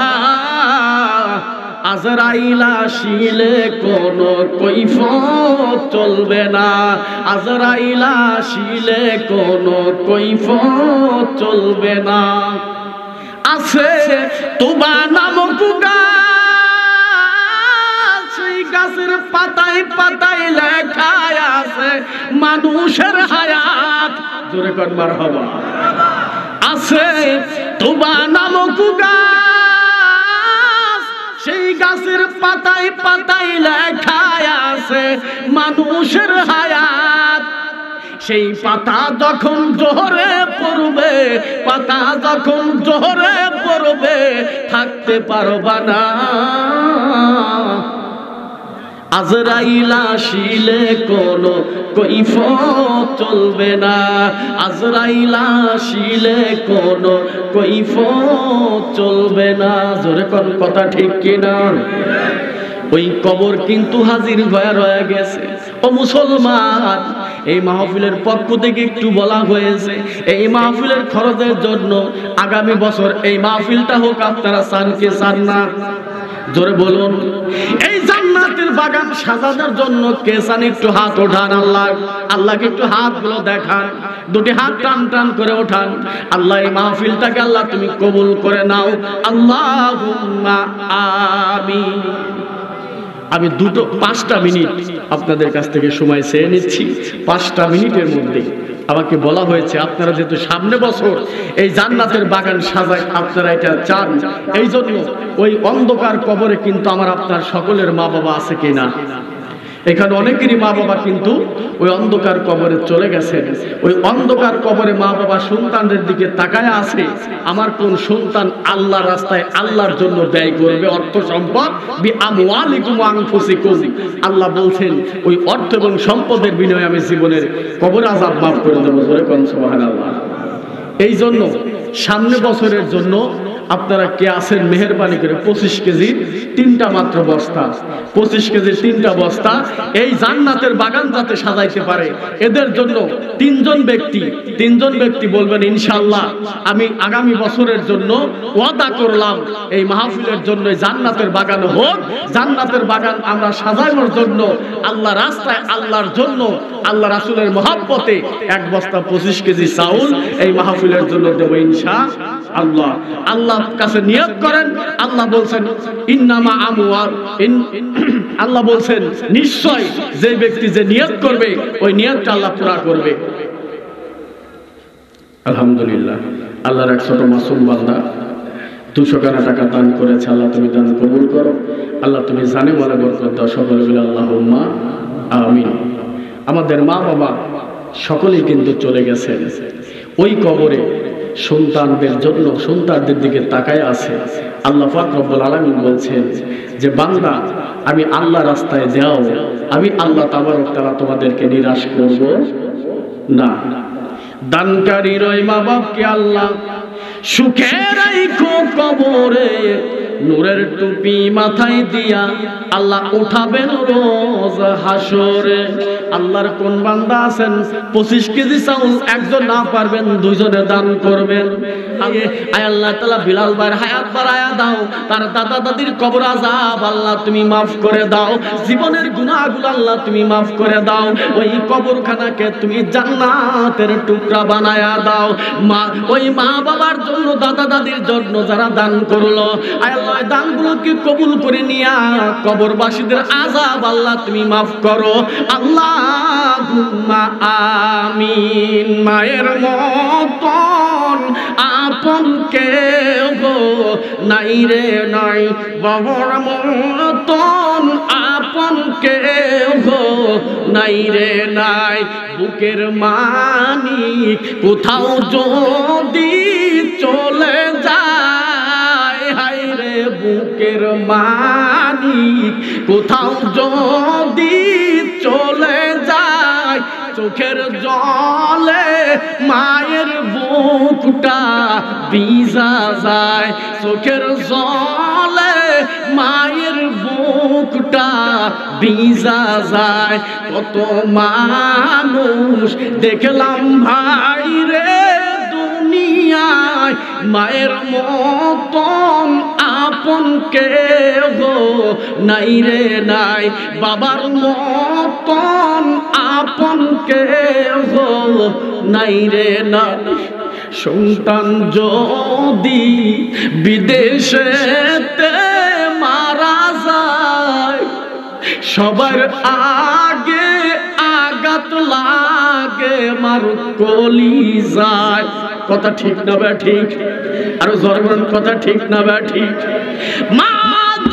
আজরাইল আসিলে কোনো কৈফত চলবে না, আজরাইল আসিলে কোনো কৈফত চলবে না। আছে তুবা নামক গাছ, সেই গাছের পাতায় পাতায় লেখা আছে মানুষের হায়াত। জোরে কর মারহাবা। আছে তুবা নামক গাছ, সেই গাছের পাতায় পাতায় লেখা আছে মানুষের হায়াত। সেই পাতা যখন জোহরে পড়বে, পাতা যখন জোহরে পড়বে, থাকতে পারবা না। আজরাইল আসিলে কোনো কৈফত চলবে না, আজরাইল আসিলে কোনো কৈফত চলবে না। জোরে কোন কথা ঠিক কিনা? ওই কবর কিন্তু হাজির হয়ে গেছে। ও মুসলমান, এই মাহফিলের পক্ষ থেকে একটু বলা হয়েছে, এই মাহফিলের খরচের জন্য আগামী বছর এই মাহফিলটা হোক। আপনারা চান কি চান না? জোরে বলুন। এই জান্নাতের বাগান বাগান সাজানোর জন্য কে চান একটু হাত ওঠান। আল্লাহ আল্লাহকে একটু হাতগুলো দেখান, দুটি হাত টান টান করে ওঠান। আল্লাহ এই মাহফিলটাকে আল্লাহ তুমি কবুল করে নাও, আল্লাহুম্মা আমিন। আমি 5টা মিনিট আপনাদের কাছ থেকে সময় চেয়ে নিচ্ছি। 5টা মিনিটের মধ্যে আমাকে বলা হয়েছে আপনারা যেহেতু সামনে বছর এই জান্নাতের বাগান সাজায়, আপনারা এটা চান, এই জন্য ওই অন্ধকার কবরে কিন্তু আমার আপনার সকলের মা বাবা আছে কিনা? এখানে অনেকেরই মা বাবা কিন্তু ওই অন্ধকার কবরে চলে গেছে। ওই অন্ধকার কবরে মা বাবা সন্তানদের দিকে তাকায় আছে, আমার কোন সন্তান আল্লাহর রাস্তায় আল্লাহর জন্য ব্যয় করবে অর্থ সম্পদ, বিআমওয়ালিকুম ওয়া আনফুসিকুম। আল্লাহ বলছেন ওই অর্থ এবং সম্পদের বিনিময়ে আমি জীবনের কবর আযাব মাফ করে দেব। জোরে কোন সুবহানাল্লাহ। এই জন্য সামনে বছরের জন্য আপনারা কে আছেন মেহেরবানি করে 25 কেজি 3টা মাত্র বস্তা, 25 কেজি 3টা বস্তা এই জান্নাতের বাগান যাতে সাজাইতে পারে, এদের জন্য 3জন ব্যক্তি বলবেন ইনশাআল্লাহ আমি আগামী বছরের জন্য ওয়াদা করলাম এই মাহফিলের জন্য জান্নাতের বাগান হোক, জান্নাতের বাগান আমরা সাজানোর জন্য আল্লাহ রাস্তায় আল্লাহর জন্য আল্লাহ রাসূলের মহব্বতে 1 বস্তা 25 কেজি চাউল এই মাহফিলের জন্য দেব ইনশাআল্লাহ। আল্লাহর কাছে নিয়ত করেন। আল্লাহ বলছেন ইন্নামা আমওয়াল, আল্লাহ বলছেন নিশ্চয় যে ব্যক্তি যে নিয়ত করবে ওই নিয়তটা আল্লাহ পুরা করবে। আলহামদুলিল্লাহ, আল্লাহর এক ছোট মাসুম বান্দা 200 টাকা দান করেছে। আল্লাহ তুমি দান কবুল করো, আল্লাহ তুমি জানে বলে বরকত দাও। সকলে বলে আল্লাহুম্মা আমিন। আমাদের মা বাবা সকলেই কিন্তু চলে গেছেন ওই কবরে, সন্তানদের জন্য সন্তানদের দিকে তাকায় আছে। আল্লাহ পাক রব্বুল আলামিন বলছেন যে বান্দা আমি আল্লাহ রাস্তায় যাও, আমি আল্লাহ তাবারক তাআলা তোমাদেরকে নিরাশ করব না। দানকারীর ওই মা বাপকে আল্লাহ সুখে রাখো কবরে, নূরের টুপি মাথায় দিয়া আল্লাহ উঠাবেন রোজ হাসরে। আল্লাহর কোন বান্দা আছেন 25 কেজি চাউল একজন না পারবেন 2জনে দান করবেন? আয় আল্লাহ তাআলা বিলাল ভাইয়ের হায়াত বাড়ায়া দাও, তার দাদা দাদির কবর আযাব আল্লাহ তুমি মাফ করে দাও, জীবনের গুনাহগুলো আল্লাহ তুমি মাফ করে দাও, ওই কবরখানাকে তুমি জান্নাতের টুকরা বানায়া দাও। ওই মা বাবার জন্য দাদা দাদির জন্য যারা দান করলো আয় আল্লাহ দানগুলোকে কবুল করে নিয়া কবরবাসীদের আযাব আল্লাহ তুমি মাফ করো, আল্লাহুম্মা আমিন। মায়ের মতন আপন কেউ নাই রে নাই, বাবার মতন আপন কেউ নাই রে নাই, বুকের মানিক কোথাও যদি চলে যায়, হায় রে বুকের মানিক কোথাও যদি চলে যায়, চোখের জলে মায়ের বুকটা ভিজা যায়, চোখের জলে মায়ের বুকটা ভিজা যায়। কত মানুষ দেখলাম ভাই রে দুনিয়ায়, মায়ের মতন আপন কেউ নাই রে নাই, বাবার মতন আপন কেউ নাই রে নাই। সন্তান যদি বিদেশেতে মারা যায়, সবার আগে আঘাত লাগে মার কলিজায়। কথা ঠিক না বে ঠিক? আরো জোরে কথা ঠিক না বে ঠিক? মা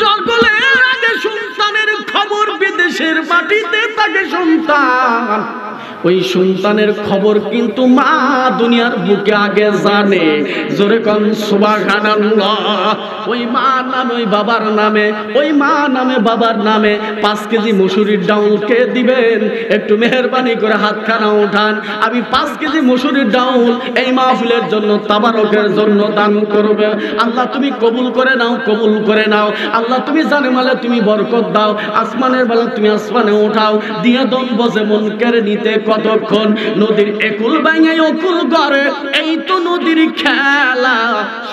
জন্মের আগে সন্তানের খবর বিদেশের মাটিতে থাকে সন্তান, ওই সন্তানের খবর কিন্তু মা দুনিয়ার বুকে আগে জানে। জোরে কোন সুবহানাল্লাহ। ওই মা নামে ওই বাবার নামে, ওই মা নামে বাবার নামে 5 কেজি মসুরির ডাউল কে দিবেন? একটু মেহেরবানি করে হাতখানা উঠান। আমি 5 কেজি মসুরির ডাউল এই মাহফিলের জন্য তাবারকের জন্য দান করবে। আল্লাহ তুমি কবুল করে নাও, কবুল করে নাও। আল্লাহ তুমি জানে মালে তুমি বরকত দাও, আসমানের বেলা তুমি আসমানে উঠাও, দিয়ে দন বজে মন কেড়ে নিতে কতক্ষণ। নদীর একুল ভাঙে অকুল করে, এই তো নদীর খেলা।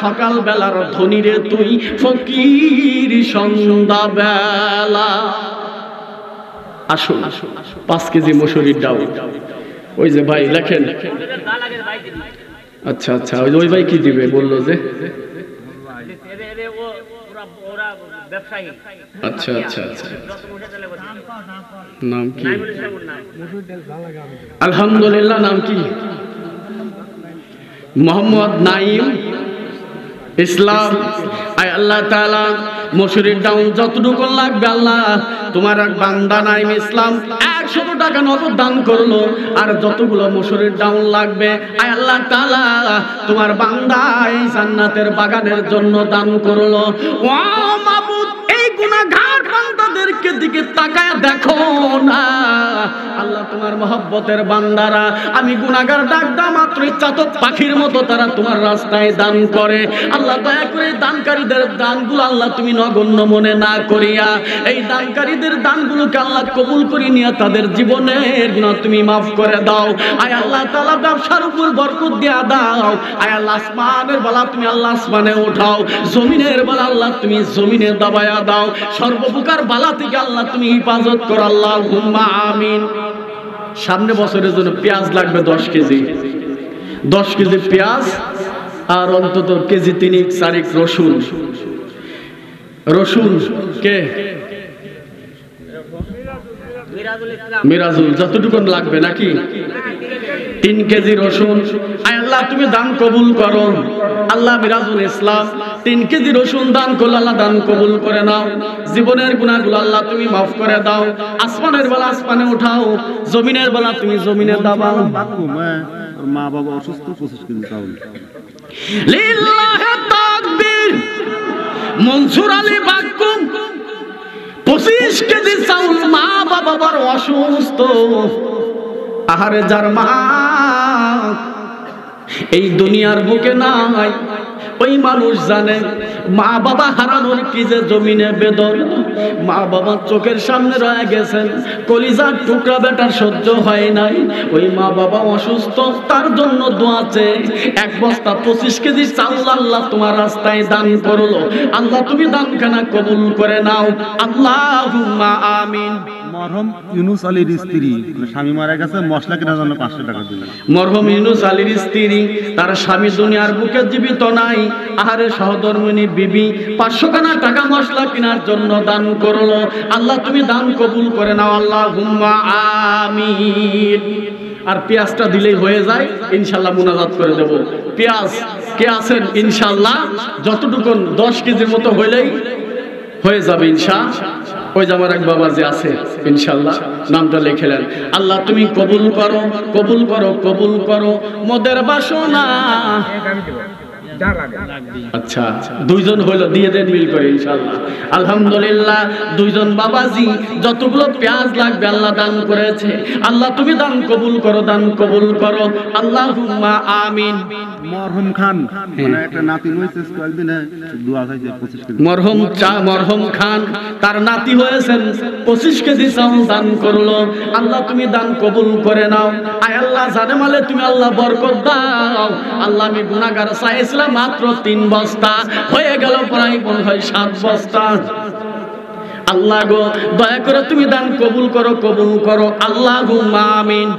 সকাল বেলার ধনী রে তুই, ফকির সন্ধ্যা বেলা। আসুন 5 কেজি মসুরির ডাউল। ওই যে ভাই লেখেন। আচ্ছা আচ্ছা, ওই ভাই কি দিবে বললো যে? আচ্ছা আচ্ছা আচ্ছা, নাম কি? আলহামদুলিল্লাহ। নাম কি? মোহাম্মদ নাইম ইসলাম। আয় আল্লাহ তাআলা মসুরির ডাউন যতটুকু লাগবে, আল্লাহ তোমার এক বান্দা নাইম ইসলাম 100 টাকা নগদ দান করলো, আর যতগুলো মসুরির ডাউন লাগবে আয় আল্লাহ তাআলা তোমার বান্দা এই জান্নাতের বাগানের জন্য দান করলো। ও মাবুদ, এই গুনাহগার বান্দাদেরকে দিকে তাকায় দেখো না আল্লাহ, তোমার মহব্বতের বান্দারা, আমি গুনাহগার ডাক দাও মাত্র চাতক পাখির মতো তারা তোমার রাস্তায় দান করে। আল্লাহ দয়া করে দানকারীদের দানগুলো আল্লাহ তুমি নগণ্য মনে না করিয়া এই দানকারীদের দানগুলোকে আল্লাহ কবুল করে নিয়ে তাদের জীবনের গুনাহ তুমি মাফ করে দাও। আয় আল্লাহ তাআলা ব্যবসার উপর বরকত দিয়া দাও। আয় আল্লাহ আসমানের বালা তুমি আল্লাহ আসমানে উঠাও, জমিনের বালা আল্লাহ তুমি জমিনে দাবায়া দাও, সর্বপ্রকার বালা থেকে আল্লাহ তুমি হিফাজত করো। আল্লাহুম্মা আমিন। সামনে বছরের জন্য পেঁয়াজ লাগবে 10 কেজি, 10 কেজি পেঁয়াজ, আর অন্তত কেজি 3-4 রসুন। রসুন কে? মিরাজুল। যতটুকু লাগবে নাকি? 3 কেজি রসুন। আয় আল্লাহ তুমি দান কবুল করো। আল্লাহ মিরাজুল ইসলাম 3 কেজি রসুন দান করলো, আল্লাহ দান কবুল করে নাও। জীবনের গুনাহগুলো আল্লাহ তুমি মাফ করে দাও। আসমানের বেলা আসমানে উঠাও, জমিনের বেলা তুমি জমিনে দাবাও। মা বাবা অসুস্থ, 25 কেজি চাউল। লিল্লাহি তাকবীর। মনসুর আলী বাক্কুম 25 কেজি চাউল। মা বাবা বড় অসুস্থ, আহারে যার মা এই দুনিয়ার বুকে নাই, ওই মানুষ জানে মা বাবা হারানোর কি যে জমিনে বেদনা। মা বাবা চোখের সামনে রয়ে গেছেন, কলিজার টুকরা বেটার সহ্য হয় নাই, ওই মা বাবা অসুস্থ, তার জন্য দোয়া চেয়ে 1 বস্তা 25 কেজি চাউল আল্লাহ তোমার রাস্তায় দান করলো। আল্লাহ তুমি দানখানা কবুল করে নাও। আল্লাহুম্মা আমিন। মরহুম ইউনুস আলীর স্ত্রী, স্বামী মারা গেছে, মশলা কেনার জন্য 500 টাকা দিলেন। মরহুম ইউনুস আলীর স্ত্রী, তার স্বামী দুনিয়ার বুকে জীবিত নাই, আহারে সহধর্মিণী বিবি 500 টাকা মশলা কেনার জন্য দান করলো। আল্লাহ তুমি দান কবুল করে নাও। আল্লাহুম্মা আমিন। আর পেঁয়াজটা দিলেই হয়ে যায়, ইনশাআল্লাহ মুনাজাত করে দেব। পেঁয়াজ কে আছেন? ইনশাআল্লাহ যতটুকু 10 কেজির মতো হইলেই হয়ে যাবে ইনশাআল্লাহ। ওই যে আমার এক বাবা যে আছে, ইনশাআল্লাহ নামটা লিখেলেন। আল্লাহ তুমি কবুল করো, কবুল করো, কবুল করো মোদের বাসনা। আচ্ছা, 2 জন হইলো, দিয়ে দেন মিল করে ইনশাআল্লাহ। আলহামদুলিল্লাহ 2 জন বাবাজি যতগুলো পেঁয়াজ লাগবে আল্লাহ দান করেছে। আল্লাহ তুমি দান কবুল করো, দান কবুল করো। আল্লাহুম্মা আমিন। মরহুম খান, মানে একটা নাতি হয়েছে, কয়েকদিনে দোয়া চাইছে 25 কেজি। মরহুম খান, তার নাতি হয়েছেন, 25 কেজি চাউল দান করলো। আল্লাহ তুমি দান কবুল করে নাও। আয় আল্লাহ জানে মালে তুমি আল্লাহ বরকত দাও। আল্লাহ আমি গুনাহগার চাইছিলাম মাত্র 3 বস্তা, হয়ে গেল প্রায় মনে হয় 7 বস্তা। আল্লাহ গো দয়া করে তুমি দান কবুল করো, কবুল করো। আল্লাহুম্মা আমিন।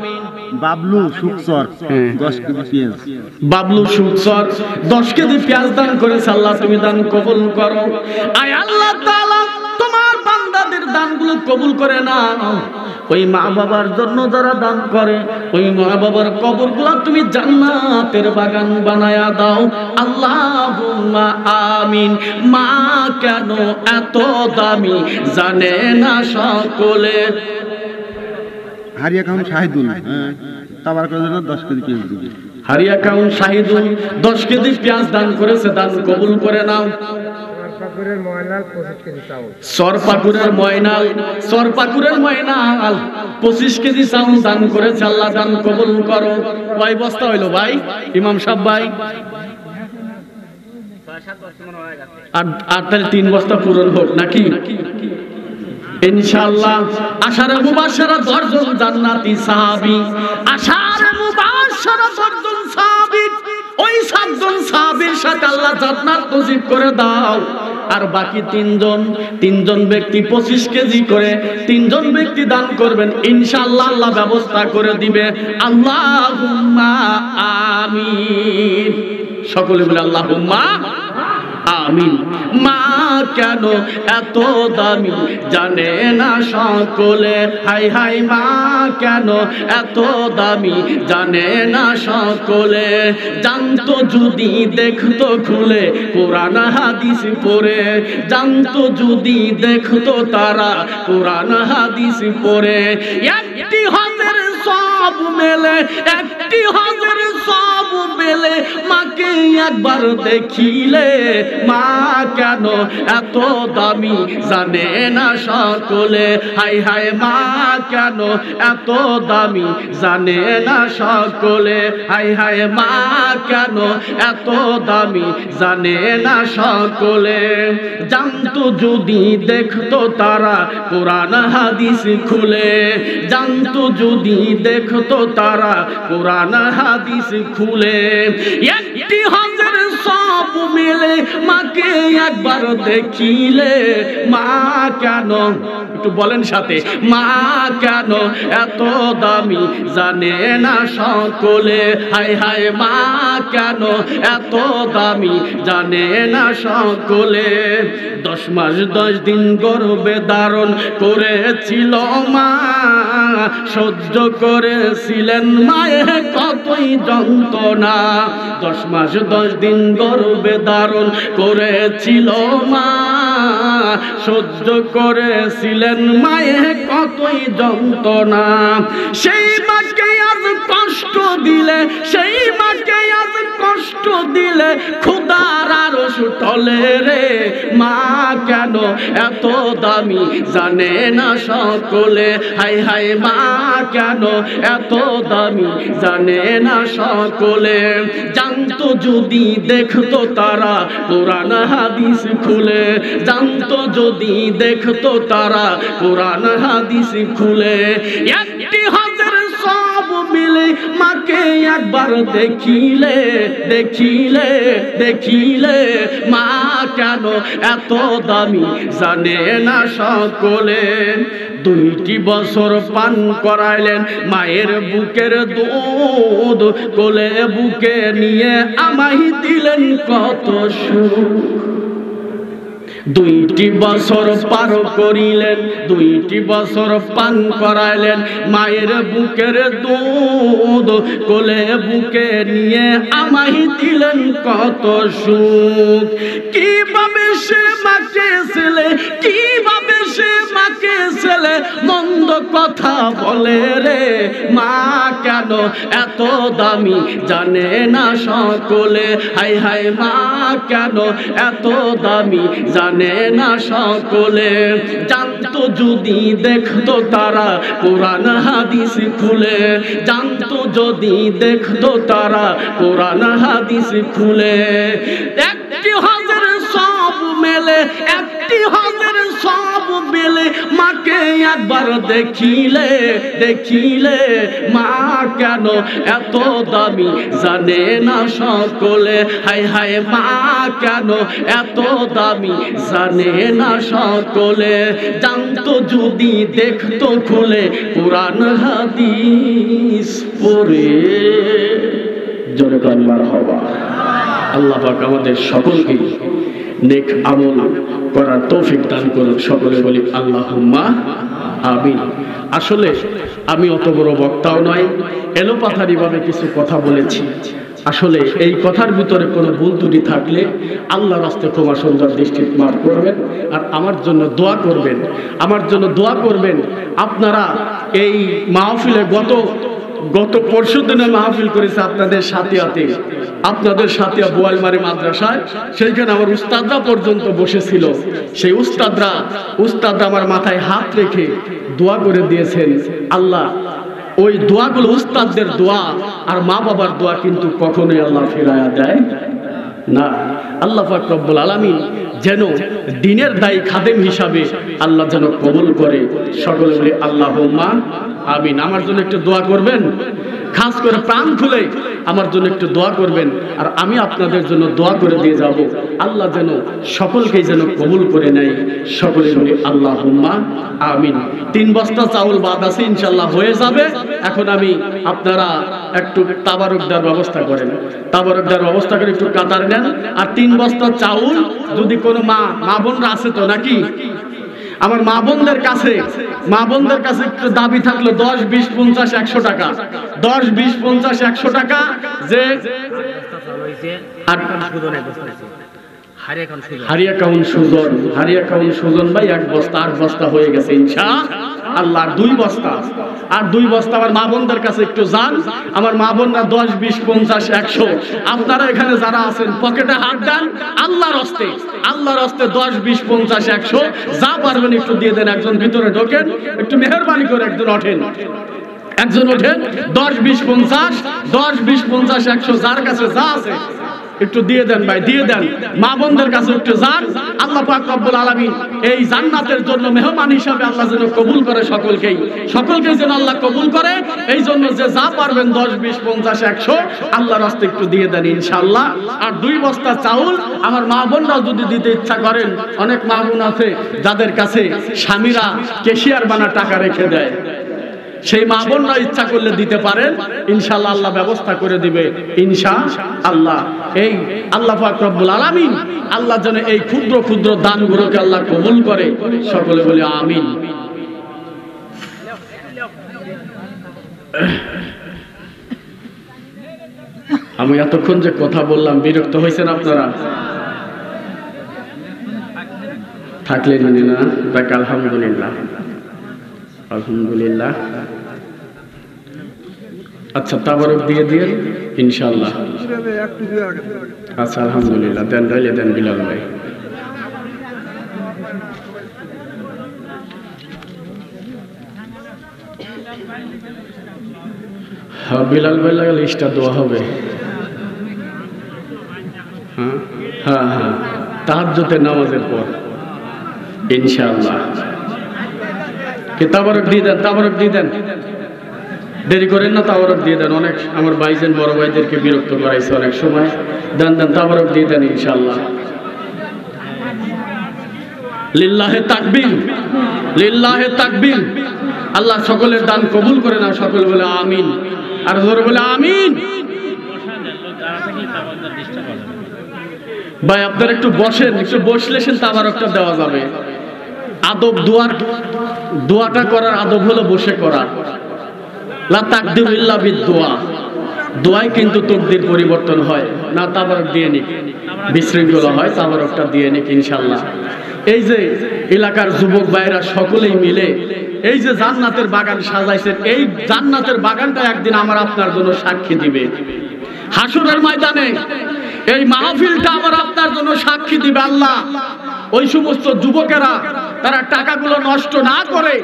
বাবলু সুকসর 10 কেজি পেঁয়াজ। বাবলু সুকসর 10 কেজি পেঁয়াজ দান করেছে। আল্লাহ তুমি দান কবুল করো। আয় আল্লাহ তাআলা তোমার বান্দাদের দানগুলো কবুল করে নাও। ওই মা বাবার জন্য যারা দান করে, ওই মা বাবার কবরগুলো তুমি জান্নাতের বাগান বানায়া দাও। আল্লাহুম্মা আমিন। মা কেন এত দামি জানে না সকলে। হারিয়া খান শাহিদুল, তাবার করে 10 কেজি পেঁয়াজ দিবে। হারিয়া খান শাহিদুল 10 কেজি পেঁয়াজ দান করেছে, দান কবুল করে নাও। সরপাকুরের ময়নাল 25 কেজি চাউল দান করেছে। আল্লাহ দান কবুল করো। কয় বস্তা হইলো ভাই ইমাম সাহেব ভাই? আর তাহলে 3 বস্তা পূরণ হোক নাকি ইনশাআল্লাহ। আশারে মুবাশশারা 10 জন জান্নাতি সাহাবী, আশারে মুবাশশারা 10 জন সাহাবী, ওই 7 জন সাহাবীর সাথে আল্লাহ জান্নাত নসিব করে দাও। আর বাকি তিনজন ব্যক্তি 25 কেজি করে 3 জন ব্যক্তি দান করবেন, ইনশাআল্লাহ আল্লাহ ব্যবস্থা করে দিবে। আল্লাহুম্মা আমিন। সকলে বলে আল্লাহুম্মা আমিন। মা কেন এত দামি জানে না সকলে, হাই হাই মা কেন এত দামি জানে না সকলে। জানতো যদি দেখতো খুলে কোরআন হাদিস পড়ে, জানতো যদি দেখতো তারা কোরআন হাদিস পড়ে। একটি হজের সব মেলে, একটি হজের সব মেলে, মাকে একবার দেখিলে মা কেন এত দামি জানে না সকলে, হাই হাই মা কেন এত দামি জানে না সকলে, হাই হাই মা কেন এত দামি জানে না সকলে। জানতো যদি দেখতো তারা কোরআন হাদিস খুলে, জানতো যদি দেখতো তারা কোরআন হাদিস খুলে। একটি হজের সব মিলে মাকে একবার দেখিলে মা কেন, একটু বলেন সাথে, মা কেন এত দামি জানে না সকলে, হাই হাই মা কেন এত দামি জানে না সকলে। 10 মাস 10 দিন গর্ভে ধারণ করেছিল মা, সহ্য করেছিলেন মায়ের কতই যন্ত্রণা। 10 মাস 10 দিন গর্ভে ধারণ করেছিল মা, সহ্য করেছিলেন মায়ের কতই যন্ত্রণা। সেই মাকে আজ কষ্ট দিলে, সেই মাকে আজ কষ্ট দিলে খোদার আরশ টলে রে। মা কেন এত দামি জানে না সকলে, হাই হাই মা কেন এত দামি জানে না সকলে। জানতো যদি দেখতো তারা কোরআন হাদিস খুলে, জানতো যদি দেখতো তারা কোরআন হাদিস খুলে। একটি হজের সব মিলে মাকে একবার দেখিলে, দেখিলে দেখিলে মা কেন এত দামি জানে না সকলে। 2টি বছর পান করাইলেন মায়ের বুকের দুধ, কোলে বুকে নিয়ে আমায় দিলেন কত সুখ। 2টি বছর পার করিলেন, 2টি বছর পান করাইলেন মায়ের বুকের দুধ, কোলে বুকে নিয়ে আমায় দিলেন কত সুখ। কিভাবে সে মাকে ছেলে, কিভাবে সে মাকে ছেলে মন্দ কথা বলে রে। মা কেন এত দামি জানে না সকলে, হাই হাই মা কেন এত দামি জানে না সকলে। জানতো যদি দেখতো তারা কোরআন হাদিস খুলে, জানতো যদি দেখতো তারা কোরআন হাদিস খুলে। একটি হজের সব মেলে, একটি হজের সব মেলে মাকে একবার দেখিলে, দেখিলে মা কেন এত দামি জানে না সকলে, হাই হাই মা কেন এত দামি জানে না সকলে। জানতো যদি দেখতো খুলে কোরআন হাদিস পড়ে। জোরে কান্নার হওয়া। আল্লাহ পাক আমাদের সকলকে নেক আমল করার তৌফিক দান করুন। সকলে বলি আল্লাহুম্মা আমিন। আসলে আমি অত বড় বক্তাও নয়, এলোপাথারি ভাবে কিছু কথা বলেছি। আসলে এই কথার ভিতরে কোনো ভুল ত্রুটি থাকলে আল্লাহর রাস্তায় ক্ষমা সুন্দর দৃষ্টিতে মাফ করবেন, আর আমার জন্য দোয়া করবেন, আমার জন্য দোয়া করবেন। আপনারা এই মাহফিলে গত পরশু দিনে মাহফিল করেছে আপনাদের সাথিয়াতে, আপনাদের সাথিয়া বোয়ালমারি মাদ্রাসায়। সেইখানে আমার উস্তাদরা পর্যন্ত বসেছিল। সেই উস্তাদরা আমার মাথায় হাত রেখে দোয়া করে দিয়েছেন। আল্লাহ ওই দোয়াগুলো উস্তাদদের দোয়া আর মা বাবার দোয়া কিন্তু কখনোই আল্লাহ ফিরায়া দেয় না। আল্লাহ পাক রব্বুল আলামিন যেন দ্বীনের দায়ী খাদেম হিসাবে আল্লাহ যেন কবুল করে। সকলে বলি আল্লাহুম্মা আমিন। আমার জন্য একটু দোয়া করবেন, খাস করে প্রাণ খুলে আমার জন্য একটু দোয়া করবেন, আর আমি আপনাদের জন্য দোয়া করে দিয়ে যাব। আল্লাহ যেন সকলকেই যেন কবুল করে নেয়। সকলে বলি আল্লাহুম্মা আমিন। 3 বস্তা চাউল বাদ আছে, ইনশাআল্লাহ হয়ে যাবে। এখন আমি আপনারা একটু তাবারক দেওয়ার ব্যবস্থা করেন, তাবারক দেওয়ার ব্যবস্থা করে একটু কাতার নেন। আর 3 বস্তা চাউল যদি কোনো মা বোনরা আছে তো নাকি, আমার মা বোনদের কাছে একটু দাবি থাকলো 10, 20, 50, 100 টাকা, 10, 20, 50, 100 টাকা, যে হারিয়া কাউন সুজন ভাই 1 বস্তা, 8 বস্তা হয়ে গেছে ইনশাআল্লাহ। 2 বস্তা আমার মা বোনদের কাছে একটু যান। আমার মা বোনরা 10, 20, 50, 100, আপনারা এখানে যারা আছেন পকেটে হাত দেন, আল্লাহর হস্তে 10, 20, 50, 100 যা পারবেন একটু দিয়ে দেন। একজন ভিতরে ঢোকেন, একটু মেহেরবানি করে একজন ওঠেন, 10, 20, 50, 100 যার কাছে যা আছে একটু দিয়ে দেন ভাই, দিয়ে দেন। মা বোনদের কাছে একটু যান। আল্লাহ পাক রব্বুল আলামিন এই জান্নাতের জন্য মেহমান হিসাবে আল্লাহ যেন কবুল করে, সকলকেই যেন আল্লাহ কবুল করে। এই জন্য যে যা পারবেন 10, 20, 50, 100 আল্লাহর রাস্তায় একটু দিয়ে দেন ইনশাআল্লাহ। আর 2 বস্তা চাউল আমার মা বোনরাও যদি দিতে ইচ্ছা করেন, অনেক মা বোন আছে যাদের কাছে স্বামীরা ক্যাশিয়ার বানা টাকা রেখে দেয়, সেই মা বোনরা ইচ্ছা করলে দিতে পারেন ইনশাআল্লাহ, আল্লাহ ব্যবস্থা করে দিবে ইনশাআল্লাহ। এই আল্লাহ পাক রব্বুল আলামিন আল্লাহ যেন এই ক্ষুদ্র ক্ষুদ্র দানগুলোকে আল্লাহ কবুল করে, সকলে বলে আমিন। আমি এতক্ষণ যে কথা বললাম বিরক্ত হয়েছেন আপনারা? থাকলেন না? দেখ আলহামদুলিল্লাহ। আচ্ছা, তাবারক দিয়ে দিয়েন ইনশাআল্লাহ। আচ্ছা আলহামদুলিল্লাহ, দেন ডাইলে দেন বিলাল ভাই। হ্যাঁ, বিলাল ভাই লাগালে ইস্টা দোয়া হবে। হ্যাঁ, তাহাজ্জুদের নামাজের পর ইনশাআল্লাহ। তাবারক দিয়ে দেন, দেরি করেন না, তাবারক দিয়ে দেন। অনেক আমার ভাইজান বড় ভাইদেরকে বিরক্ত করাইছে অনেক সময়। দেন তাবারক দিয়ে দেন ইনশাআল্লাহ। লিল্লাহে তাকবীর। আল্লাহ সকলের দান কবুল করে না, সকলে বলে আমিন। আর জোরে বলে আমিন। ভাই আপনারা একটু বসেন, একটু বসলে তাবারকটা দেওয়া যাবে। আদব দোয়াটা করার আদব হলো বসে করা। লা তাকদিরু ইল্লা বিদ-দুআ, দোয়ায় কিন্তু তকদির পরিবর্তন হয় না। তাবারক দিয়ে নিক, বিশৃঙ্খলা হয়, তাবারকটা দিয়ে নিক ইনশাআল্লাহ। এই যে এলাকার যুবক ভাইরা সকলেই মিলে এই যে জান্নাতের বাগান সাজাইছেন, এই জান্নাতের বাগানটা একদিন আমার আপনার জন্য সাক্ষী দিবে হাসরের ময়দানে। এই মাহফিলটা আমার আপনার জন্য সাক্ষী দিবে। আল্লাহ ওই সমস্ত যুবকেরা তারা টাকাগুলো নষ্ট না করে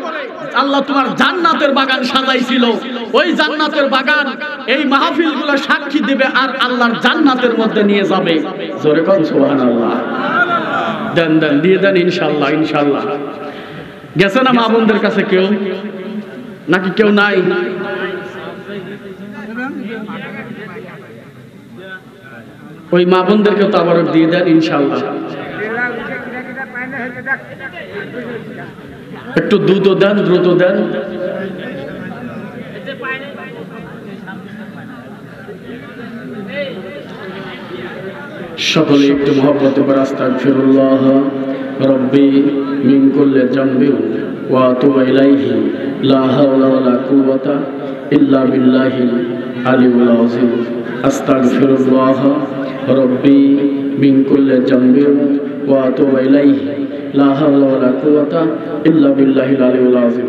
আল্লাহ তোমার জান্নাতের বাগান সাজাইছিল, ওই জান্নাতের বাগান এই মাহফিলগুলো সাক্ষী দিবে আর আল্লাহর জান্নাতের মধ্যে নিয়ে যাবে। জোরে কোন সুবহানাল্লাহ। দেন দিয়ে দেন ইনশাআল্লাহ। গেছে না মা বোনদের কাছে কেউ, নাকি কেউ নাই? ওই মা বোনদেরকে তাবারক দিয়ে দেন ইনশাআল্লাহ। একটু দ্রুত দেন। সকলে একটু মহব্বতে করে আস্তাগফিরুল্লাহ রব্বি মিন কুল্লি যামবি ওয়া আতুবু ইলাইহি লা হাওলা ওয়ালা কুওয়াতা ইল্লা বিল্লাহিল আলিয়্যিল আযীম। আস্তাগফিরুল্লাহ রব্বি মিন কুল্লি যামবি ওয়া আতুবু ইলাইহি লা হাওলা ওয়ালা কুওয়াতা ইল্লা বিল্লাহিল আলিয়্যিল আযীম।